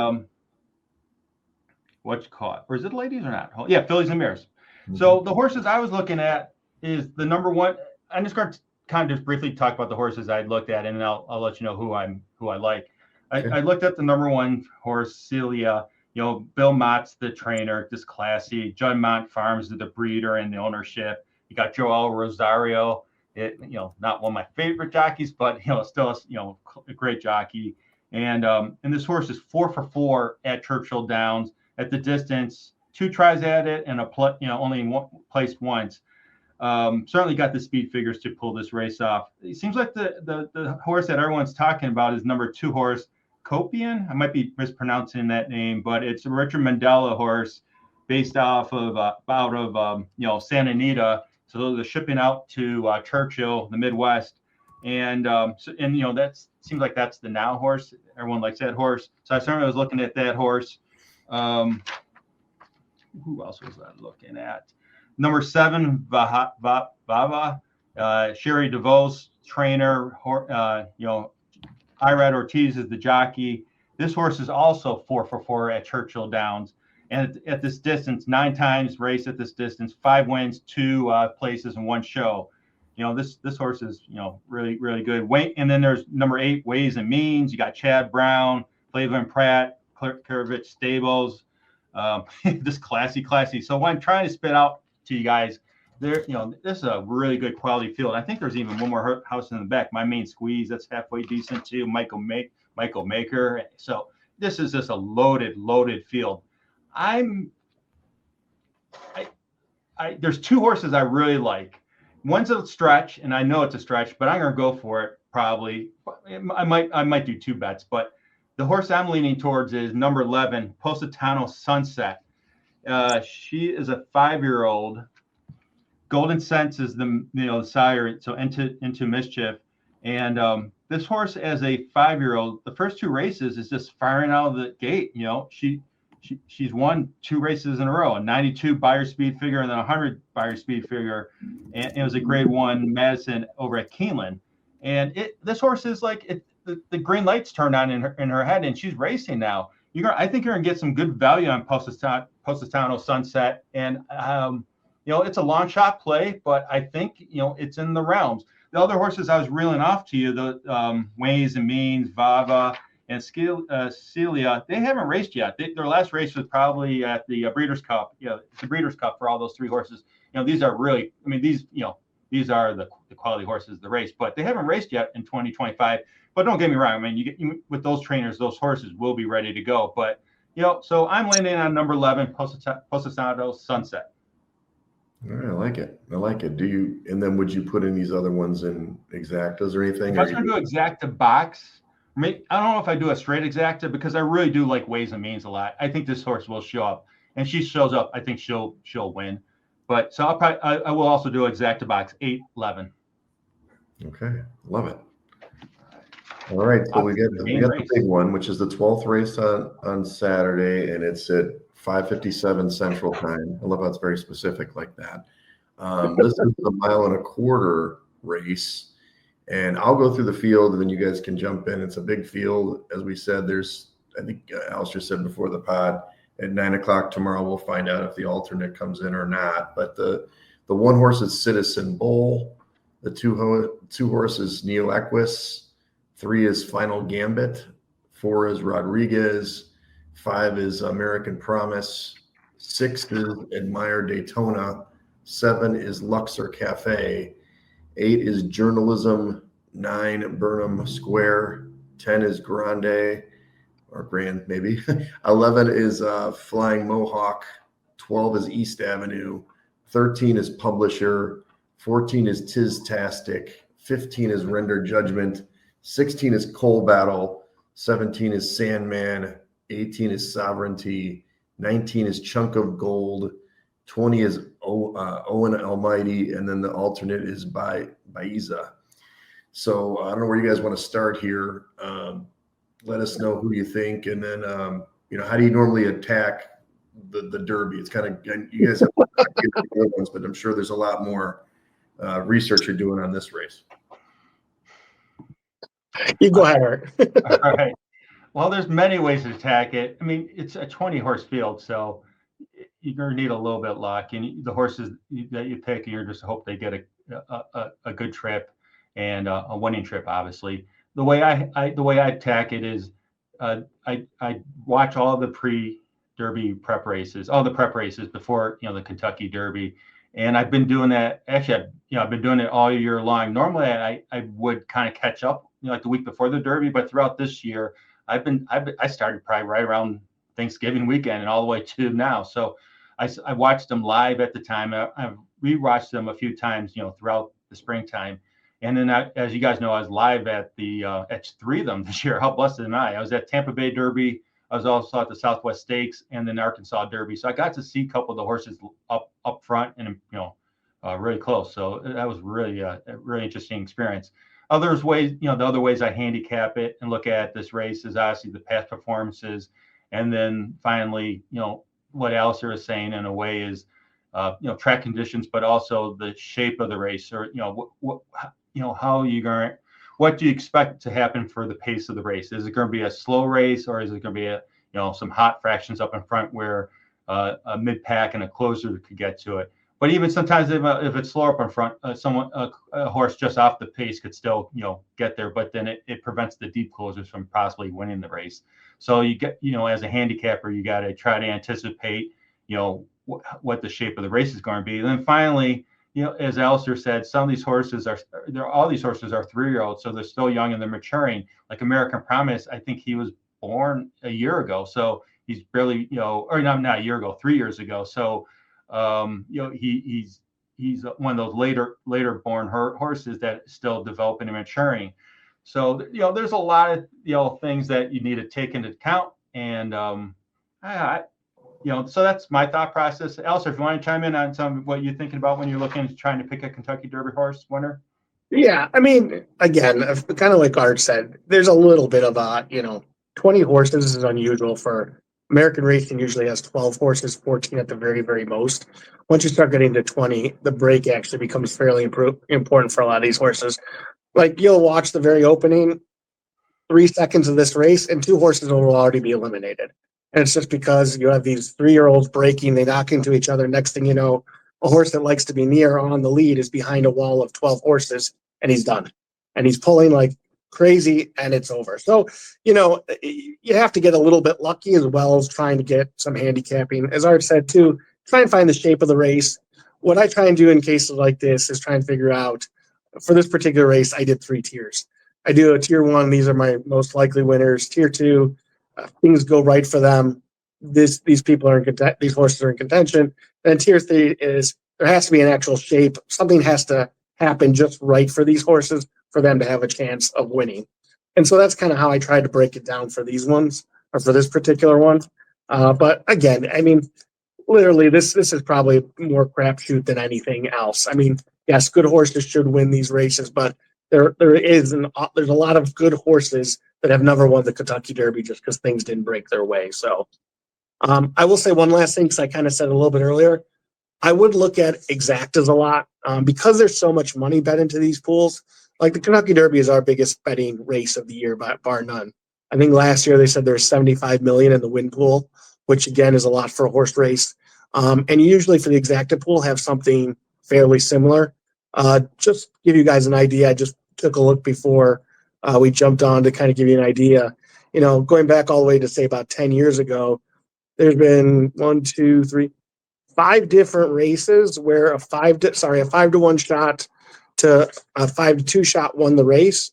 what you call it? Or is it ladies or not? Yeah, fillies and mares. So the horses I was looking at is the number one. I'm just going to kind of just briefly talk about the horses I looked at, and then I'll let you know who I like. I looked at the number 1 horse, Celia. Bill Mott's the trainer, just classy. Judd Mont Farms, the breeder and the ownership. You got Joel Rosario. Not one of my favorite jockeys, but still a great jockey. And this horse is 4 for 4 at Churchill Downs at the distance. 2 tries at it and only placed once. Certainly got the speed figures to pull this race off. It seems like the horse that everyone's talking about is number 2 horse, Copian. I might be mispronouncing that name, but it's a Richard Mandela horse based off of out of Santa Anita. So they're shipping out to Churchill, the Midwest, and that seems like that's the now horse. Everyone likes that horse. So I certainly was looking at that horse. Who else was I looking at? Number 7, Vava, Sherry DeVos, trainer. Irad Ortiz is the jockey. This horse is also 4 for 4 at Churchill Downs. And at this distance, 9 times race at this distance, 5 wins, 2 places, and 1 show. This horse is, really, really good. And then there's number 8, Ways and Means. You got Chad Brown, Cleveland Pratt, Karavich Stables. This classy. So what I'm trying to spit out to you guys, this is a really good quality field. I think there's even one more house in the back. My Main Squeeze, that's halfway decent too. Michael Maker. So this is just a loaded field. There's 2 horses I really like. One's a stretch, and I know it's a stretch, but I'm gonna go for it probably. I might do 2 bets, but the horse I'm leaning towards is number 11, Positano Sunset. She is a 5-year-old. Golden Sense is the sire, so into Mischief. And this horse as a 5-year-old, the first 2 races is just firing out of the gate. She's won 2 races in a row, a 92 buyer speed figure and then a 100 buyer speed figure. And it was a grade 1 Madison over at Keeneland. And this horse is like the green lights turned on in her head, and she's racing now. I think you're gonna get some good value on Positano Sunset, and it's a long shot play, but I think it's in the realms. The other horses I was reeling off to you, the Ways and Means, Vava, and Celia, they haven't raced yet. Their last race was probably at the Breeders' Cup. It's the Breeders' Cup for all those 3 horses. These are really, these are the quality horses, the race, but they haven't raced yet in 2025. But don't get me wrong. With those trainers, those horses will be ready to go. But, so I'm landing on number 11, Positano Sunset. All right, I like it. And then would you put in these other ones in exactas or anything? If I was going to do exacta box, I don't know if I do a straight exacta, because I really do like Ways and Means a lot. I think this horse will show up, and she shows up. I think she'll win. But so I will also do exacta box 8, 11. Okay, love it. All right, so we got the big one, which is the 12th race on Saturday, and it's at 5:57 Central Time. I love how it's very specific like that. This is a 1.25 mile race, and I'll go through the field, and then you guys can jump in. It's a big field, as we said. I think Alastar said before the pod, at 9 o'clock tomorrow, we'll find out if the alternate comes in or not. But the 1 horse is Citizen Bowl. The 2 horses, Neo Equus. 3 is Final Gambit. 4 is Rodriguez. 5 is American Promise. 6 is Admire Daytona. 7 is Luxor Cafe. 8 is Journalism. 9 Burnham Square. 10 is Grande. or Grand maybe. 11 is Flying Mohawk. 12 is East Avenue. 13 is Publisher. 14 is Tis-tastic. 15 is Render Judgment. 16 is Coal Battle. 17 is Sandman. 18 is Sovereignty. 19 is Chunk of Gold. 20 is Owen Almighty. And then the alternate is Baiza. So I don't know where you guys want to start here. Let us know who you think. And then, how do you normally attack the Derby? It's kind of, you guys have good ones, but I'm sure there's a lot more research you're doing on this race. You go ahead, Art. All right. Well, there's many ways to attack it. I mean, it's a 20-horse field, so you're going to need a little bit of luck. And the horses that you pick, you're just hope they get a good trip and a winning trip. Obviously, the way I attack it is I watch all the pre-Derby prep races, all the prep races before the Kentucky Derby. And I've been doing that. Actually, I've been doing it all year long. Normally, I would kind of catch up, like the week before the Derby, but throughout this year, I started probably right around Thanksgiving weekend and all the way to now. So I watched them live at the time. I've rewatched them a few times, throughout the springtime. And then, as you guys know, I was live at at 3 of them this year. How blessed am I? I was at Tampa Bay Derby. I was also at the Southwest Stakes and then Arkansas Derby. So I got to see a couple of the horses up front and really close. So that was really a really interesting experience. The other ways I handicap it and look at this race is obviously the past performances, and then finally, what Alastar is saying in a way is, track conditions, but also the shape of the race, or how you going. What do you expect to happen for the pace of the race? Is it going to be a slow race, or is it going to be some hot fractions up in front where a mid pack and a closer could get to it? But even sometimes if it's slower up in front, a horse just off the pace could still get there, but then it prevents the deep closers from possibly winning the race. So you get as a handicapper, you got to try to anticipate what the shape of the race is going to be. And then finally, as Alastar said, all these horses are 3-year-olds, so they're still young and they're maturing. Like American Promise, I think he was born a year ago, so he's barely, or not a year ago, 3 years ago. So, he's one of those later born horses that is still developing and maturing. So, there's a lot of things that you need to take into account, and so that's my thought process. Alastar, if you want to chime in on some what you're thinking about when you're trying to pick a Kentucky Derby horse winner. Yeah, I mean, again, kind of like Art said, there's a little bit of 20 horses is unusual for American racing. Usually has 12 horses, 14 at the very, very most. Once you start getting to 20, the break actually becomes fairly important for a lot of these horses. Like, you'll watch the very opening 3 seconds of this race, and 2 horses will already be eliminated. And it's just because you have these 3-year-olds breaking, they knock into each other. Next thing you know, a horse that likes to be near on the lead is behind a wall of 12 horses, and he's done. And he's pulling like crazy, and it's over. So, you have to get a little bit lucky as well as trying to get some handicapping. As Art said, too, try and find the shape of the race. What I try and do in cases like this is try and figure out, for this particular race, I did 3 tiers. I do a tier 1. These are my most likely winners. Tier 2, things go right for them. These people are these horses are in contention. And tier 3 is there has to be an actual shape. Something has to happen just right for these horses for them to have a chance of winning. And so that's kind of how I tried to break it down for these ones, or for this particular one. But again, I mean, literally, this is probably more crapshoot than anything else. I mean, yes, good horses should win these races, but there's a lot of good horses that have never won the Kentucky Derby just because things didn't break their way. So I will say one last thing, because I kind of said a little bit earlier. I would look at exactas a lot because there's so much money bet into these pools. Like the Kentucky Derby is our biggest betting race of the year, bar none. I think last year they said there's 75 million in the win pool, which again is a lot for a horse race. And usually for the exacta pool have something fairly similar. Just give you guys an idea. I just took a look before we jumped on to kind of give you an idea. Going back all the way to say about 10 years ago, there's been 5 different races where a 5-to-1 shot to a 5-to-2 shot won the race,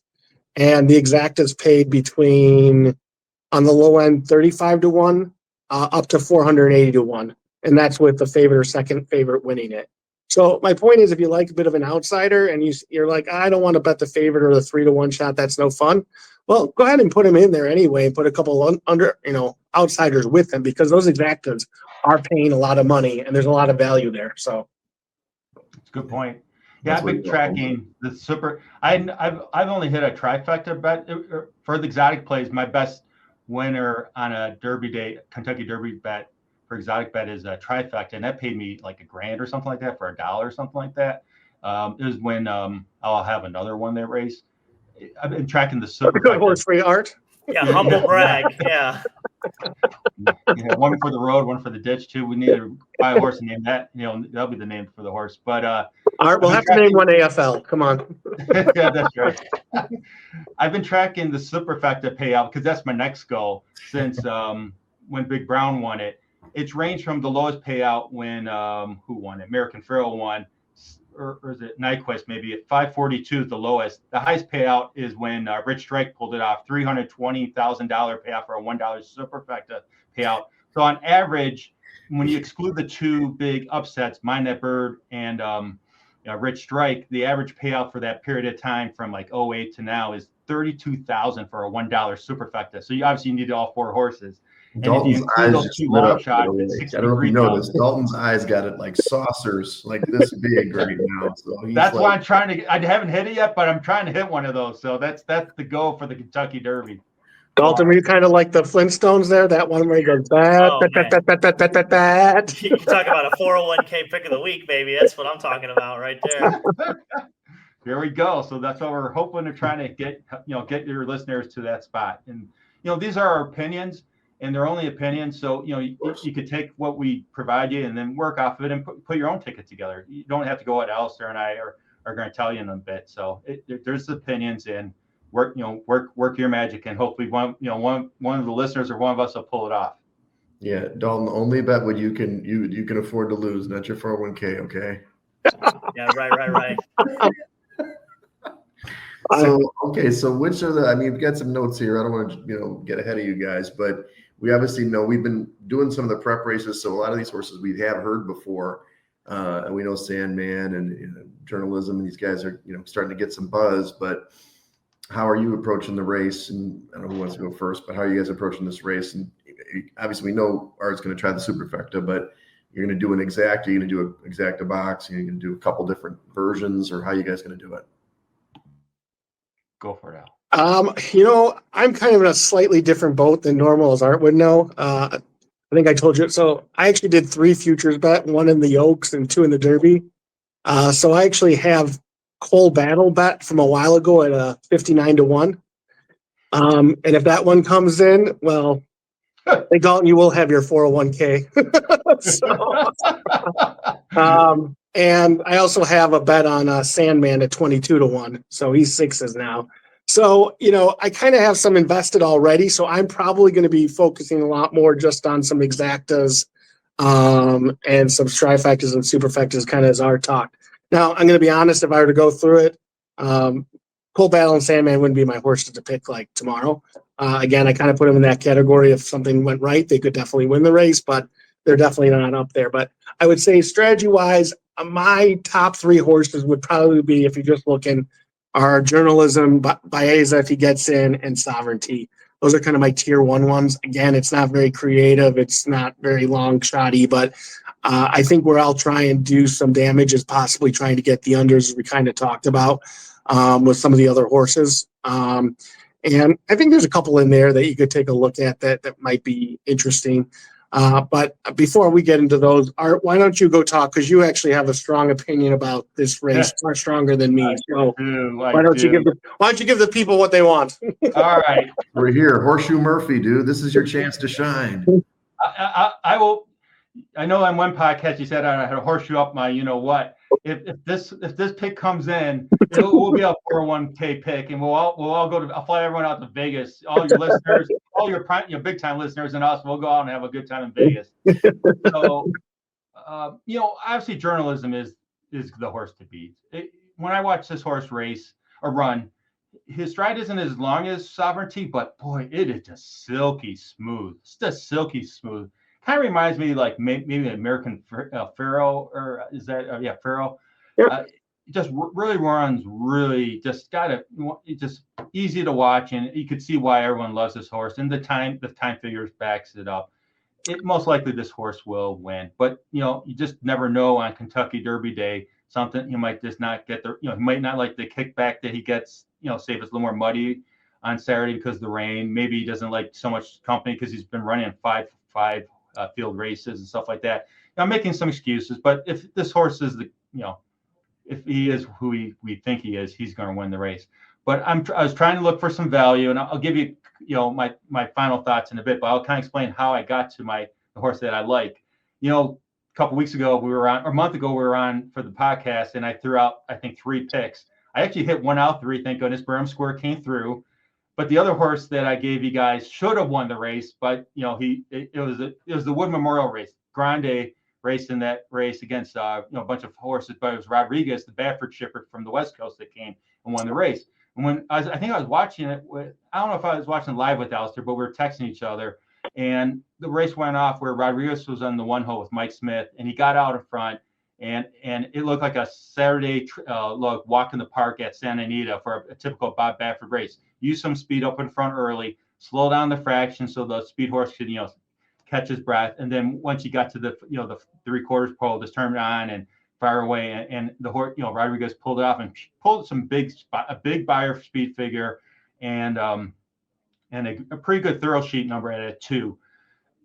and the exactas paid between On the low end, 35 to 1, up to 480 to 1. And that's with the favorite or second favorite winning it. So my point is, if you like a bit of an outsider and you're like, I don't want to bet the favorite or the 3 to 1 shot, that's no fun. Well, go ahead and put him in there anyway and put a couple outsiders with him, because those exactas are paying a lot of money and there's a lot of value there. So That's a good point. Yeah, I've been tracking the super. I've only hit a trifecta bet for the exotic plays. My best winner on a Derby day, Kentucky Derby bet for exotic bet is a trifecta, and that paid me like $1,000 or something like that for $1 or something like that. It was when I'll have another one that race. I've been tracking the super. Good horse for your art. Yeah, humble brag. Yeah. Yeah, one for the road, one for the ditch too. We need to buy a horse and name that. That'll be the name for the horse. But Art, we'll have to name one AFL. Come on. Yeah, that's right. I've been tracking the superfecta payout because that's my next goal since when Big Brown won it. It's ranged from the lowest payout when who won it? American Pharoah won, or is it Nyquist maybe at 542 is the lowest. The highest payout is when Rich Strike pulled it off, $320,000 payout for a $1 superfecta payout. So on average, when you exclude the two big upsets, Mind That Bird and Rich Strike, the average payout for that period of time from like 08 to now is $32,000 for a $1 superfecta. So you obviously need all four horses. Dalton's eyes just lit up. I don't know if you noticed. Dalton's eyes got it like saucers, like this big right now. So that's why I'm trying to. I haven't hit it yet, but I'm trying to hit one of those. So that's the goal for the Kentucky Derby. Dalton, were you kind of like the Flintstones there? That one where he goes, bat. You talk about a 401k pick of the week, baby. That's what I'm talking about right there. There we go. So that's what we're hoping to try to get your listeners to that spot. And these are our opinions, and they're only opinions. So you could take what we provide you and then work off of it and put your own ticket together. You don't have to go what Alastar and I are going to tell you in a bit. So there's opinions, and work your magic, and hopefully one of the listeners or one of us will pull it off. Yeah, Dalton, only bet what you can afford to lose, not your 401k. Okay. Yeah, right. So which are the? I mean, we've got some notes here. I don't want to get ahead of you guys, but we obviously know we've been doing some of the prep races, so a lot of these horses we have heard before, and we know Sandman and journalism, and these guys are starting to get some buzz. But how are you approaching the race? And I don't know who wants to go first, but how are you guys approaching this race? And obviously, we know Art's going to try the superfecta, but you're going to do an exact. Are you going to do an exacta box? Are you going to do a couple different versions, or how are you guys going to do it? Go for it, Al. I'm kind of in a slightly different boat than normal, as Art would know. I think I told you. So I actually did 3 futures bet, 1 in the Oaks and 2 in the Derby. So I actually have Cole Battle bet from a while ago at 59 to 1. And if that one comes in, well, hey, Dalton, you will have your 401k. And I also have a bet on Sandman at 22 to 1. So he's 6s now. So, I kind of have some invested already. So I'm probably going to be focusing a lot more just on some exactas and some trifectas and superfectas, kind of as Art talked. Now, I'm going to be honest, if I were to go through it, Cool Battle and Sandman wouldn't be my horses to pick like tomorrow. Again, I kind of put them in that category. If something went right, they could definitely win the race, but they're definitely not up there. But I would say strategy-wise, my top 3 horses would probably be, if you're just looking, are Journalism, Baeza if he gets in, and Sovereignty. Those are kind of my tier 1 ones. Again, it's not very creative. It's not very long shotty, but I think where I'll try and do some damage is possibly trying to get the unders, as we kind of talked about with some of the other horses. And I think there's a couple in there that you could take a look at that might be interesting. But before we get into those, Art, why don't you go talk? Because you actually have a strong opinion about this race, far stronger than me. So why don't you give the people what they want? All right, we're here, Horseshoe Murphy, dude. This is your chance to shine. I will. I know on one podcast you said I had a horseshoe up my what. If this pick comes in, it will be a 401k pick, and we'll all go to. I'll fly everyone out to Vegas. All your listeners, all your big time listeners, and us. We'll go out and have a good time in Vegas. So, obviously, journalism is the horse to beat. When I watch this horse race or run, his stride isn't as long as Sovereignty, but boy, it is just silky smooth. It's just silky smooth. Kind of reminds me like maybe an American Pharaoh, or is that Pharaoh? Yep. Just really runs really just just easy to watch, and you could see why everyone loves this horse. And the time figures backs it up. It most likely this horse will win, but you just never know on Kentucky Derby Day. Something he might just not get he might not like the kickback that he gets. Say if it's a little more muddy on Saturday because of the rain. Maybe he doesn't like so much company because he's been running five field races and stuff like that. I'm making some excuses, but if this horse is if he is who we think he is, he's going to win the race. But I was trying to look for some value, and I'll give you my final thoughts in a bit. But I'll kind of explain how I got to the horse that I like. A couple weeks ago a month ago we were on for the podcast, and I threw out I think 3 picks. I actually hit 1 out 3. Thank goodness. Burnham Square came through. But the other horse that I gave you guys should have won the race, but it was the Wood Memorial race. Grande raced in that race against a bunch of horses, but it was Rodriguez, the Baffert shipper from the West Coast, that came and won the race. And when I think I was watching it, I don't know if I was watching live with Alastar, but we were texting each other, and the race went off where Rodriguez was on the 1 hole with Mike Smith, and he got out in front, and it looked like a Saturday walk in the park at Santa Anita for a typical Bob Baffert race. Use some speed up in front early, slow down the fraction so the speed horse could catch his breath, and then once he got to the 3/4 pole, just turn it on and fire away, and the horse Rodriguez pulled it off and pulled a big buyer speed figure, and a pretty good thorough sheet number at a 2.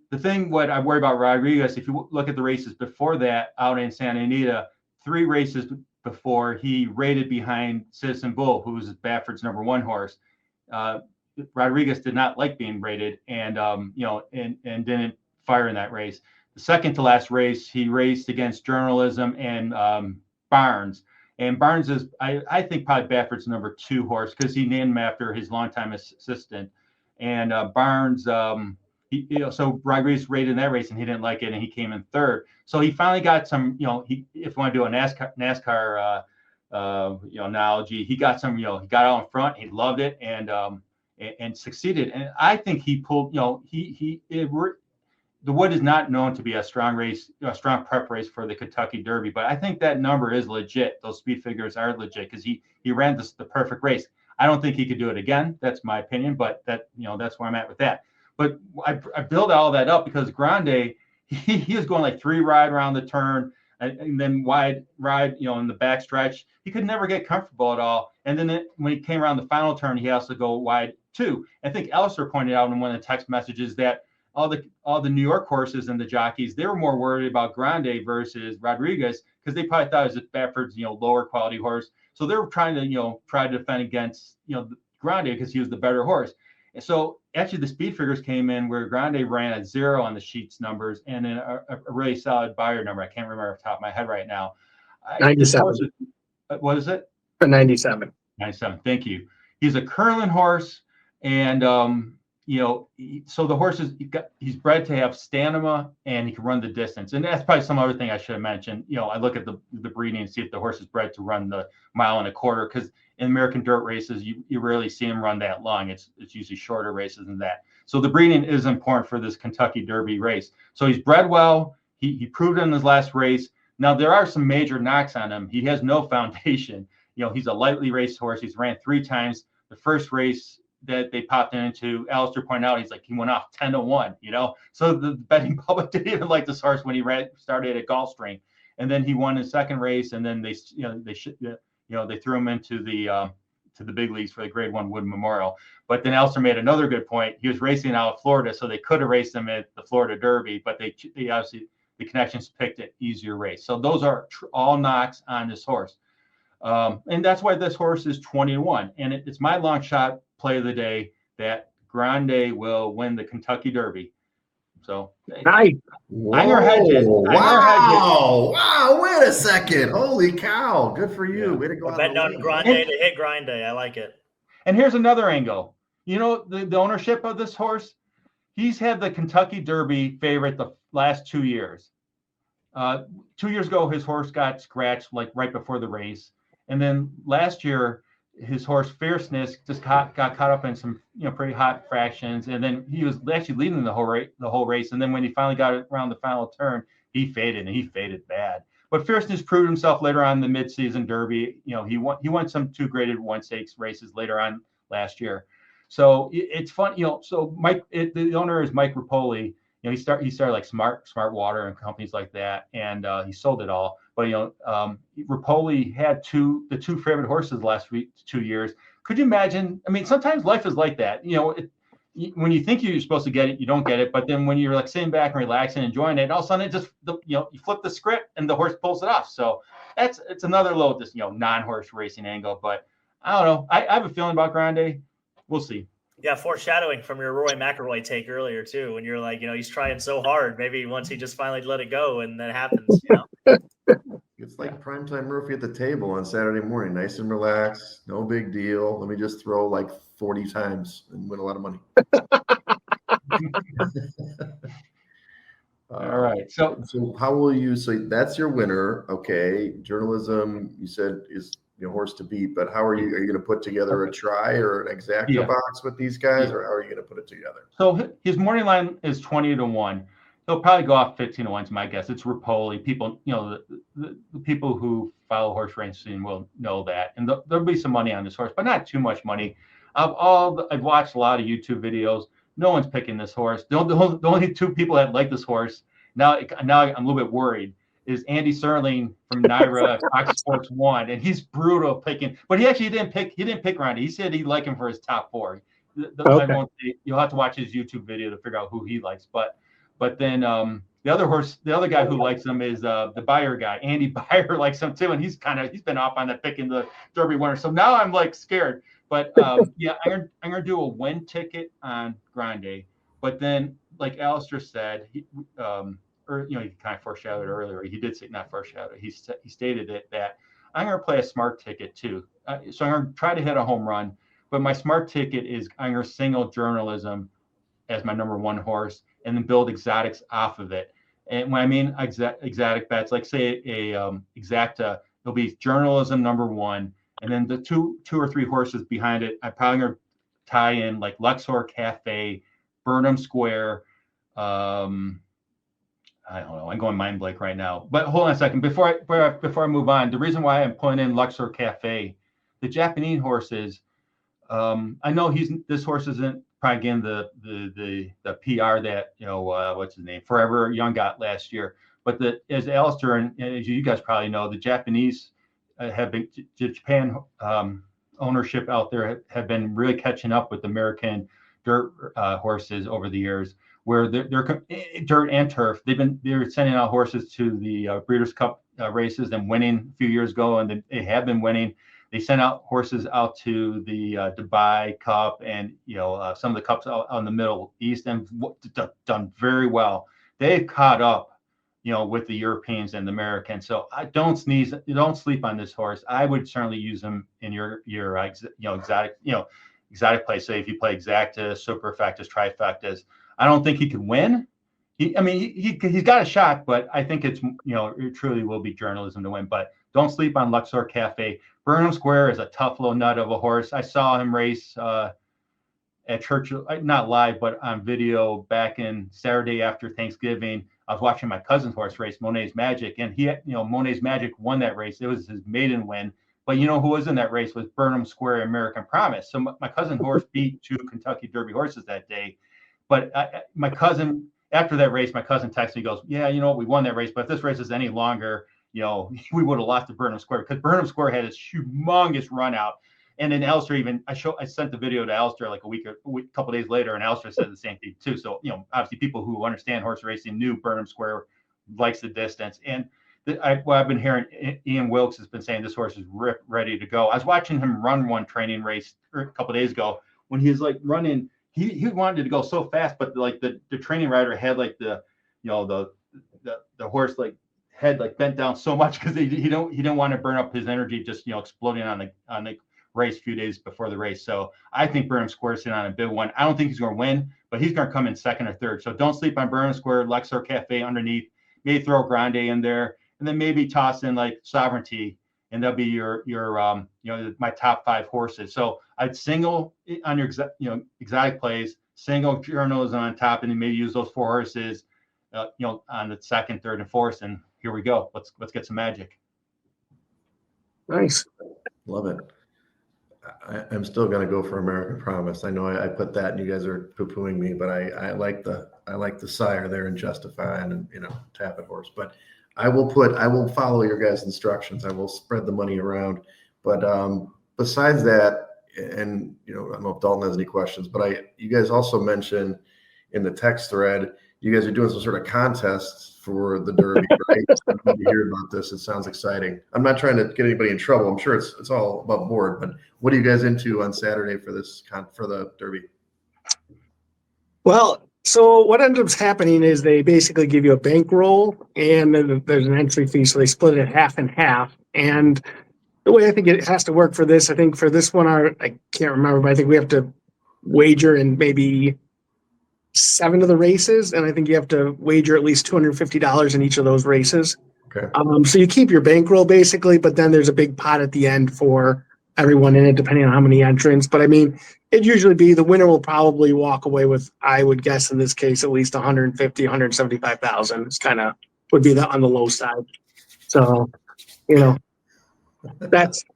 The thing what I worry about Rodriguez, if you look at the races before that out in Santa Anita, 3 races before, he rated behind Citizen Bull, who was Baffert's number 1 horse. Rodriguez did not like being rated, and and didn't fire in that race. The second to last race, he raced against Journalism and Barnes. And Barnes is, I think, probably Baffert's number 2 horse because he named him after his longtime assistant. And Barnes, so Rodriguez rated in that race and he didn't like it, and he came in 3rd. So he finally got some, if you want to do a NASCAR analogy, he got some, he got out in front, he loved it, and succeeded. And I think he pulled, the Wood is not known to be a strong prep race for the Kentucky Derby, but I think that number is legit. Those speed figures are legit because he ran the perfect race. I don't think he could do it again. That's my opinion, but that's where I'm at with that. But I build all that up because Grande, he was going like 3 wide around the turn, and then wide ride, in the back stretch. He could never get comfortable at all. And then when he came around the final turn, he has to go wide too. I think Alastar pointed out in one of the text messages that all the New York horses and the jockeys, they were more worried about Grande versus Rodriguez because they probably thought it was Baffert's lower quality horse. So they were trying to try to defend against Grande because he was the better horse. And so actually the speed figures came in where Grande ran at 0 on the sheets numbers, and then a really solid buyer number. I can't remember off the top of my head right now. 97. What is it? 97. 97. Thank you. He's a curling horse, and so the horse he's bred to have stamina, and he can run the distance. And that's probably some other thing I should have mentioned. I look at the breeding and see if the horse is bred to run the 1.25 miles, because in American dirt races, you rarely see him run that long. It's usually shorter races than that. So the breeding is important for this Kentucky Derby race. So he's bred well. He proved it in his last race. Now there are some major knocks on him. He has no foundation. He's a lightly raced horse. He's ran 3 times. The first race that they popped into, Alastar pointed out, he went off 10-1, So the betting public didn't even like this horse when he started at Gulfstream. And then he won his second race, and then they threw him into the big leagues for the Grade 1 Wood Memorial. But then Alastar made another good point. He was racing out of Florida, so they could have raced him at the Florida Derby, but they obviously, the connections picked an easier race. So those are all knocks on this horse. And that's why this horse is 20-1. And it's my long shot play of the day that Grande will win the Kentucky Derby. So Nice. Whoa, your head, Jed. Wow, wait a second. Holy cow. Good for you. Way to go. Bet on Grande to hit Grande. I like it. And here's another angle. The ownership of this horse, he's had the Kentucky Derby favorite the last 2 years. 2 years ago, his horse got scratched right before the race. And then last year, his horse Fierceness just got caught up in some pretty hot fractions, and then he was actually leading the whole race. And then when he finally got around the final turn, he faded bad. But Fierceness proved himself later on in the mid-season Derby. He won some 2 graded 1/6 races later on last year. So it's fun. So Mike, the owner is Mike Rapoli. He started like Smart Water and companies like that, and he sold it all. But Rapoli had the 2 favorite horses the last 2 years. Could you imagine? I mean, sometimes life is like that. When you think you're supposed to get it, you don't get it. But then when you're like sitting back and relaxing, enjoying it, all of a sudden it just you flip the script and the horse pulls it off. So it's another little just non-horse racing angle. But I don't know. I have a feeling about Grande. We'll see. Yeah, foreshadowing from your Roy McIlroy take earlier too, when you're like, he's trying so hard. Maybe once he just finally let it go, and that happens. It's like primetime Murphy at the table on Saturday morning, nice and relaxed, no big deal. Let me just throw like 40 times and win a lot of money. All right. So how will you? So that's your winner, okay? Journalism, you said, is horse to beat, but how are you? Are you going to put together a try or an exacta box with these guys, or how are you going to put it together? So his morning line is 20-1. He'll probably go off 15-1 to my guess. It's Rapoli. People, the people who follow horse racing will know that, and there'll be some money on this horse, but not too much money. I've watched a lot of YouTube videos. No one's picking this horse. The only 2 people that like this horse now I'm a little bit worried. Is Andy Serling from Naira Fox Sports 1, and he's brutal picking. But he actually didn't pick Randy. He said he liked him for his top 4. Okay. You'll have to watch his YouTube video to figure out who he likes. But then the other guy who likes him is the Beyer guy. Andy Beyer likes him too, and he's been off on that picking the Derby winner. So now I'm like scared. But I'm gonna do a win ticket on Grande. But then, like Alastar said, he kind of foreshadowed earlier. He did say, not foreshadowed. He stated that I'm going to play a smart ticket too. So I'm going to try to hit a home run, but my smart ticket is I'm going to single Journalism as my number 1 horse, and then build exotics off of it. And when I mean exotic bets, like say a exacta, it'll be Journalism number 1, and then the two or 3 horses behind it. I'm probably going to tie in like Luxor Cafe, Burnham Square. I don't know. I'm going mind blank right now. But hold on a second. Before I move on, the reason why I'm putting in Luxor Cafe, the Japanese horses. I know this horse isn't probably again the PR that what's his name, Forever Young got last year. But as Alastar and as you guys probably know, the Japanese have been Japan ownership out there have been really catching up with American dirt horses over the years, where they're dirt and turf. They're sending out horses to the Breeders' Cup races and winning a few years ago, and they have been winning. They sent out horses out to the Dubai Cup and some of the cups out in the Middle East and done very well. They've caught up, with the Europeans and the Americans. So don't sleep on this horse. I would certainly use him in your exotic play. Say if you play exacta, superfectas, trifectas. I don't think he could win. He's got a shot, but I think it truly will be Journalism to win. But don't sleep on Luxor Cafe. Burnham Square is a tough little nut of a horse. I saw him race at Churchill, not live, but on video back in Saturday after Thanksgiving. I was watching my cousin's horse race, Monet's Magic, and Monet's Magic won that race. It was his maiden win. But who was in that race was Burnham Square American Promise. So my cousin's horse beat 2 Kentucky Derby horses that day. But my cousin, after that race, my cousin texted me, goes, yeah, we won that race, but if this race is any longer, we would have lost to Burnham Square, because Burnham Square had this humongous run out. And then Alastar I sent the video to Alastar like a couple days later, and Alastar said the same thing too. So, obviously people who understand horse racing knew Burnham Square likes the distance. And I've been hearing Ian Wilkes has been saying this horse is ready to go. I was watching him run one training race a couple days ago when he was like running. He wanted to go so fast, but like the training rider had like the horse like head like bent down so much because he didn't want to burn up his energy just exploding on the race a few days before the race. So I think Burnham Square is sitting on a big one. I don't think he's going to win, but he's going to come in second or third. So don't sleep on Burnham Square. Luxor Cafe underneath. Maybe throw Grande in there, and then maybe toss in like Sovereignty and they'll be your my top 5 horses. So I'd single on your exotic plays, single journals on top, and then maybe use those 4 horses, on the 2nd, 3rd, and 4th, and here we go. Let's get some magic. Nice. Love it. I'm still going to go for American Promise. I know I put that, and you guys are poo-pooing me, but I like the sire there and Justify and Tap It Horse. But I will follow your guys' instructions. I will spread the money around. But besides that, and I don't know if Dalton has any questions, but you guys also mentioned in the text thread, you guys are doing some sort of contests for the Derby, right? I love to hear about this. It sounds exciting. I'm not trying to get anybody in trouble. I'm sure it's all above board, but what are you guys into on Saturday for the Derby? Well, so what ends up happening is they basically give you a bankroll, and then there's an entry fee, so they split it half and half. And the way I think it has to work for this, I think for this one, I can't remember, but I think we have to wager in maybe 7 of the races, and I think you have to wager at least $250 in each of those races. Okay. So you keep your bankroll basically, but then there's a big pot at the end for everyone in it, depending on how many entrants. But I mean, it'd usually be the winner will probably walk away with, I would guess in this case, at least 150, 175,000. It's kind of would be on the low side. So,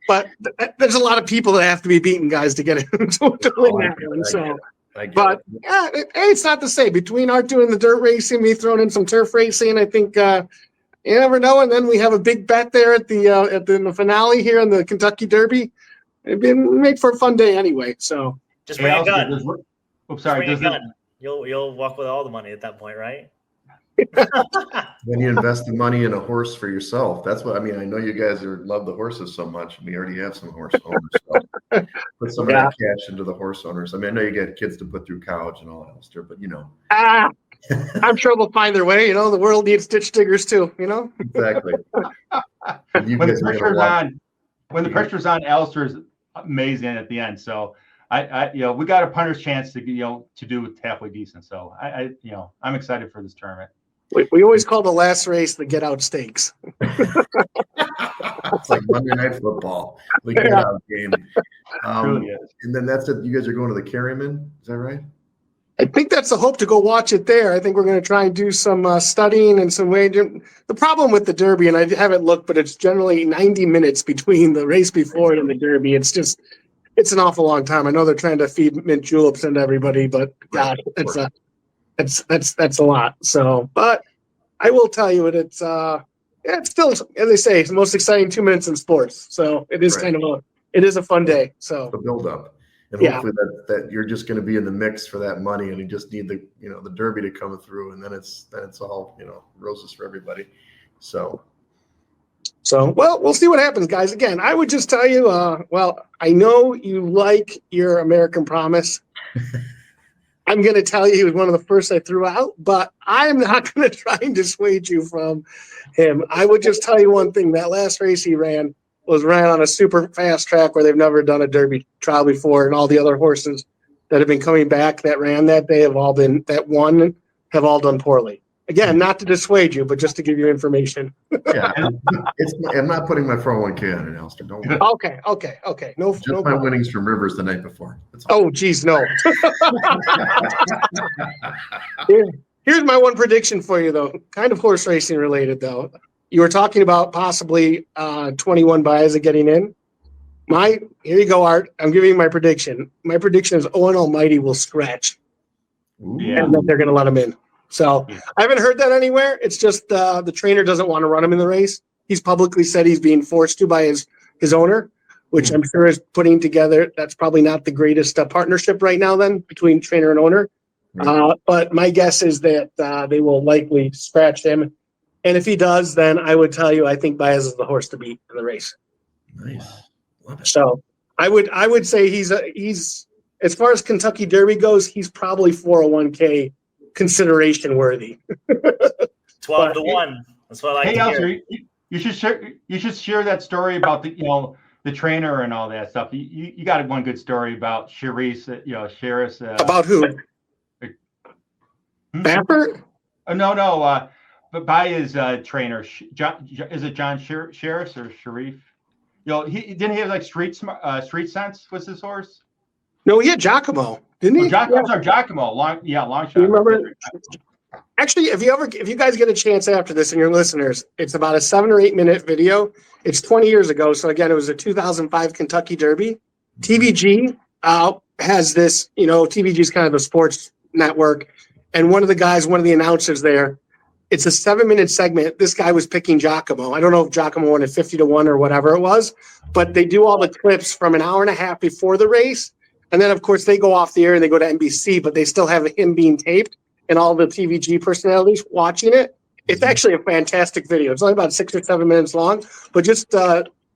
but there's a lot of people that have to be beaten, guys, to get it to win that one. So. But yeah, it's not the same between Art doing the dirt racing, me throwing in some turf racing. I think you never know. And then we have a big bet there at the finale here in the Kentucky Derby. It'd make for a fun day anyway. So just bring a gun. Sorry, just bring a gun. You'll walk with all the money at that point, right? Then you invest the money in a horse for yourself. That's what I mean. I know you guys love the horses so much. We already have some horse owners. So put some of that cash into the horse owners. I mean, I know you get kids to put through college and all that stuff, but I'm sure they'll find their way. The world needs ditch diggers too. Exactly. When the pressure's on, Alastar is amazing at the end. So we got a punter's chance to do halfway decent. So I'm excited for this tournament. We always call the last race the get out stakes. It's like Monday Night Football, the get out game. And then that's it. You guys are going to the Carryman, is that right? I think that's the hope to go watch it there. I think we're going to try and do some studying and some wagering. The problem with the Derby, and I haven't looked, but it's generally 90 minutes between the race before it and the Derby. It's an awful long time. I know they're trying to feed mint juleps into everybody, but God, that's a lot. So, but I will tell you it's still, as they say, it's the most exciting 2 minutes in sports. So it is it is a fun day. So the build up. And hopefully that you're just going to be in the mix for that money, and you just need the Derby to come through, and then it's all roses for everybody. So well, we'll see what happens, guys. Again, I would just tell you, I know you like your American Promise. I'm going to tell you he was one of the first I threw out, but I am not going to try and dissuade you from him. I would just tell you one thing: that last race he ran on a super fast track where they've never done a Derby trial before, and all the other horses that have been coming back that ran that day have all done poorly. Again, not to dissuade you, but just to give you information. Yeah, I'm not putting my 401k on it, Alastar. Don't worry. Okay. No, just no my problem. winnings from Rivers the night before. Oh, geez, no. Here's my one prediction for you, though. Kind of horse racing related, though. You were talking about possibly 21 Baeza getting in. Here you go, Art. I'm giving you my prediction. My prediction is Owen Almighty will scratch, and that they're going to let him in. So I haven't heard that anywhere. It's just the trainer doesn't want to run him in the race. He's publicly said he's being forced to by his owner, which I'm sure is putting together. That's probably not the greatest partnership right now then between trainer and owner. But my guess is that they will likely scratch him. And if he does, then I would tell you I think Baez is the horse to beat in the race. Nice. Love it. So I would say he's as far as Kentucky Derby goes, he's probably 401k consideration worthy. 12 to 1. That's what I like to hear. You should share that story about the trainer and all that stuff. You got one good story about Cherise, Cheris. About who? Bapper? No. But by his trainer, is it John Sheris or Sharif? he didn't have like street sense was his horse. No, he had Giacomo, didn't he? I'm sorry, Giacomo. Long shot. You remember? Actually, if you guys get a chance after this and your listeners, it's about a 7 or 8 minute video. It's 20 years ago. So again, it was a 2005 Kentucky Derby. TVG has this, TVG is kind of a sports network. And one of the announcers there, it's a 7-minute segment. This guy was picking Giacomo. I don't know if Giacomo won at 50-1 or whatever it was, but they do all the clips from an hour and a half before the race. And then, of course, they go off the air and they go to NBC, but they still have him being taped and all the TVG personalities watching it. It's actually a fantastic video. It's only about 6 or 7 minutes long, but just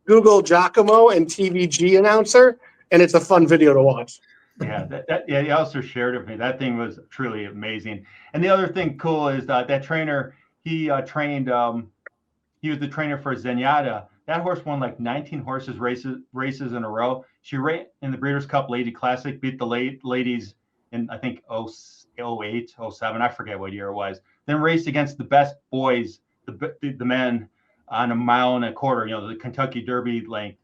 Google Giacomo and TVG announcer, and it's a fun video to watch. Yeah, he also shared it with me. That thing was truly amazing. And the other thing cool is that trainer, he trained, he was the trainer for Zenyatta. That horse won like 19 races in a row. She ran in the Breeders' Cup Lady Classic, beat the ladies in, I think, 08, 07, I forget what year it was. Then raced against the best boys, the men on a 1.25 miles, the Kentucky Derby length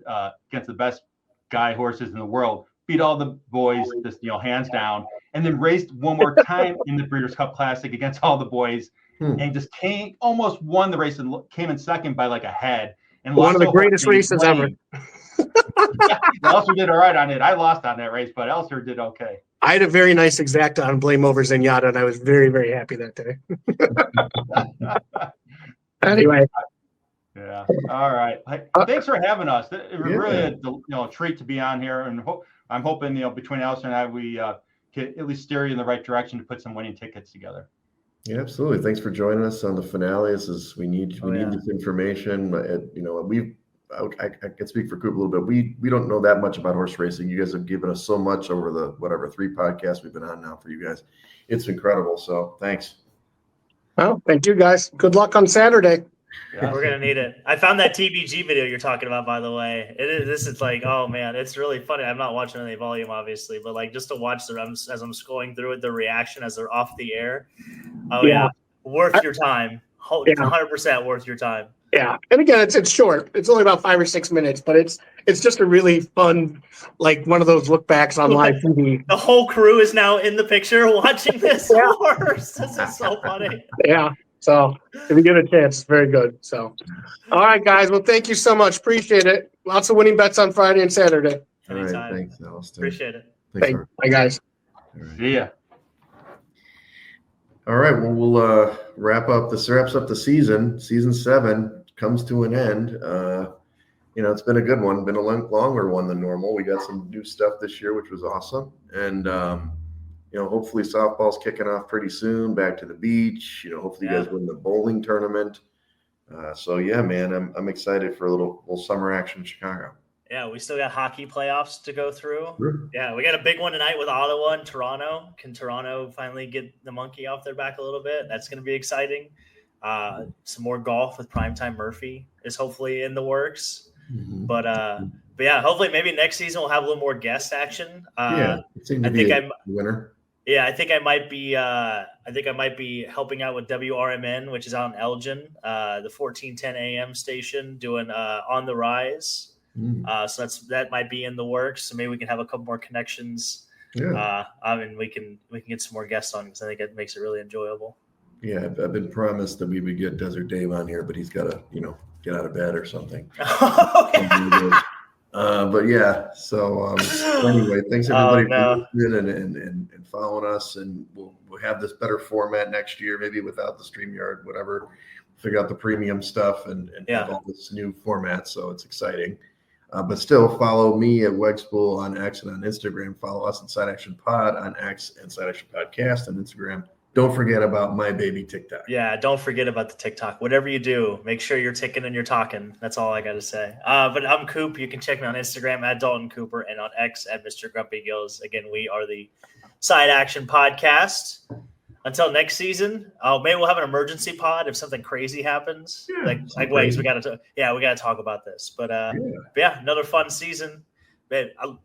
against the best guy horses in the world. Beat all the boys, just hands down, and then raced one more time in the Breeders' Cup Classic against all the boys, and just almost won the race and came in second by like a head. And one of the greatest races ever. Elster did all right on it. I lost on that race, but Elster did okay. I had a very nice exacta on Blame Over Zenyatta, and I was very, very happy that day. Anyway. Yeah. All right. Thanks for having us. It was really a treat to be on here, and I'm hoping between Elster and I we can at least steer you in the right direction to put some winning tickets together. Yeah, absolutely. Thanks for joining us on the finale. We need this information. I can speak for Coop a little bit. We don't know that much about horse racing. You guys have given us so much over the 3 podcasts we've been on now for you guys. It's incredible. So thanks. Well, thank you guys. Good luck on Saturday. Yeah, we're gonna need it. I found that TBG video you're talking about, by the way. This is like, oh man, it's really funny. I'm not watching any volume, obviously, but like just to watch as I'm scrolling through it, the reaction as they're off the air. Oh yeah, worth your time. 100% worth your time. Yeah, and again, it's short. It's only about 5 or 6 minutes, but it's just a really fun, like one of those look backs on live TV. The whole crew is now in the picture watching this horse. This is so funny. Yeah. So if you get a chance, it's very good. So, all right, guys. Well, thank you so much. Appreciate it. Lots of winning bets on Friday and Saturday. Anytime. All right, thanks, Alastar. Appreciate it. Thanks. Bye, guys. Right. See ya. All right. Well, we'll wrap up. This wraps up the season. Season 7 comes to an end. It's been a good one. Been a longer one than normal. We got some new stuff this year, which was awesome. And hopefully softball's kicking off pretty soon. Back to the beach. Hopefully you guys win the bowling tournament. So yeah, man, I'm excited for a little summer action in Chicago. Yeah, we still got hockey playoffs to go through. Sure. Yeah, we got a big one tonight with Ottawa and Toronto. Can Toronto finally get the monkey off their back a little bit? That's going to be exciting. Some more golf with Primetime Murphy is hopefully in the works. Mm-hmm. But yeah, hopefully maybe next season we'll have a little more guest action. It seemed to be a winner. Yeah, I think I might be helping out with WRMN, which is out in Elgin, the 1410 AM station, doing On the Rise. So that might be in the works. So maybe we can have a couple more connections. Yeah. We can get some more guests on because I think it makes it really enjoyable. Yeah, I've been promised that we would get Desert Dave on here, but he's got to get out of bed or something. But yeah, so anyway, thanks everybody for listening and following us, and we'll have this better format next year, maybe without the StreamYard, whatever. Figure out the premium stuff and have all this new format, so it's exciting. But still, follow me at Wegspool on X and on Instagram. Follow us at Side Action Pod on X and Side Action Podcast on Instagram. Don't forget about my baby TikTok. Yeah, don't forget about the TikTok. Whatever you do, make sure you're ticking and you're talking. That's all I got to say. But I'm Coop. You can check me on Instagram at Dalton Cooper and on X at Mr. Grumpy Gills. Again, we are the Side Action Podcast. Until next season, maybe we'll have an emergency pod if something crazy happens. Like Wegs, we got to talk about this. But yeah, another fun season.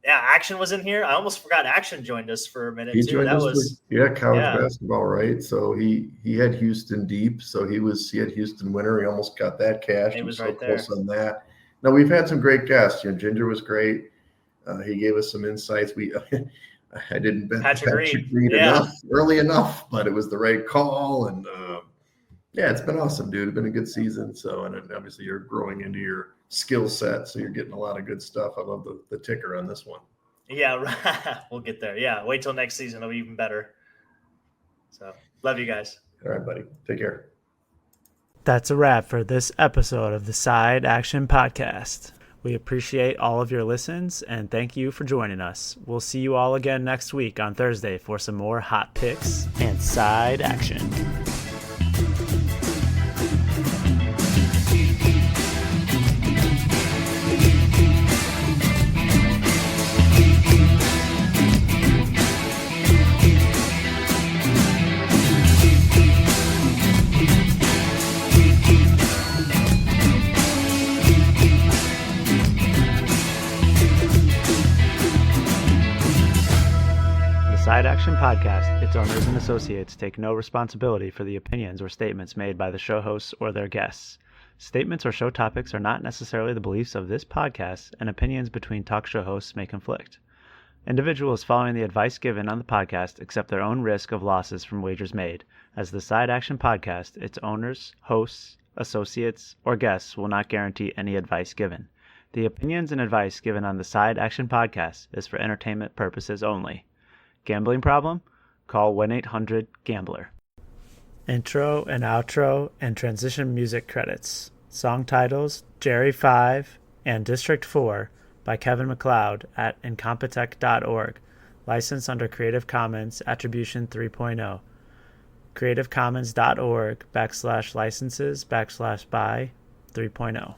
Action was in here. I almost forgot Action joined us for a minute too. That was college basketball, right? So he had Houston deep. So he had Houston winner. He almost got that cash. He was so right there. Close on that. No, we've had some great guests. Ginger was great. He gave us some insights. I didn't bet Patrick Patrick Reed. Reed Yeah. early enough, but it was the right call. And yeah, it's been awesome, dude. It's been a good season. So, and obviously you're growing into your skill set, so you're getting a lot of good stuff. I love the ticker on this one. Yeah, we'll get there. Yeah, wait till next season. It'll be even better. So, love you guys. All right, buddy. Take care. That's a wrap for this episode of the Side Action Podcast. We appreciate all of your listens and thank you for joining us. We'll see you all again next week on Thursday for some more hot picks and side action. Side Action Podcast, its owners and associates take no responsibility for the opinions or statements made by the show hosts or their guests. Statements or show topics are not necessarily the beliefs of this podcast, and opinions between talk show hosts may conflict. Individuals following the advice given on the podcast accept their own risk of losses from wagers made. As the Side Action Podcast, its owners, hosts, associates, or guests will not guarantee any advice given. The opinions and advice given on the Side Action Podcast is for entertainment purposes only. Gambling problem? Call 1-800-GAMBLER. Intro and outro and transition music credits. Song titles Jerry 5 and District 4 by Kevin MacLeod at incompetech.org. Licensed under Creative Commons Attribution 3.0. creativecommons.org/licenses/by 3.0.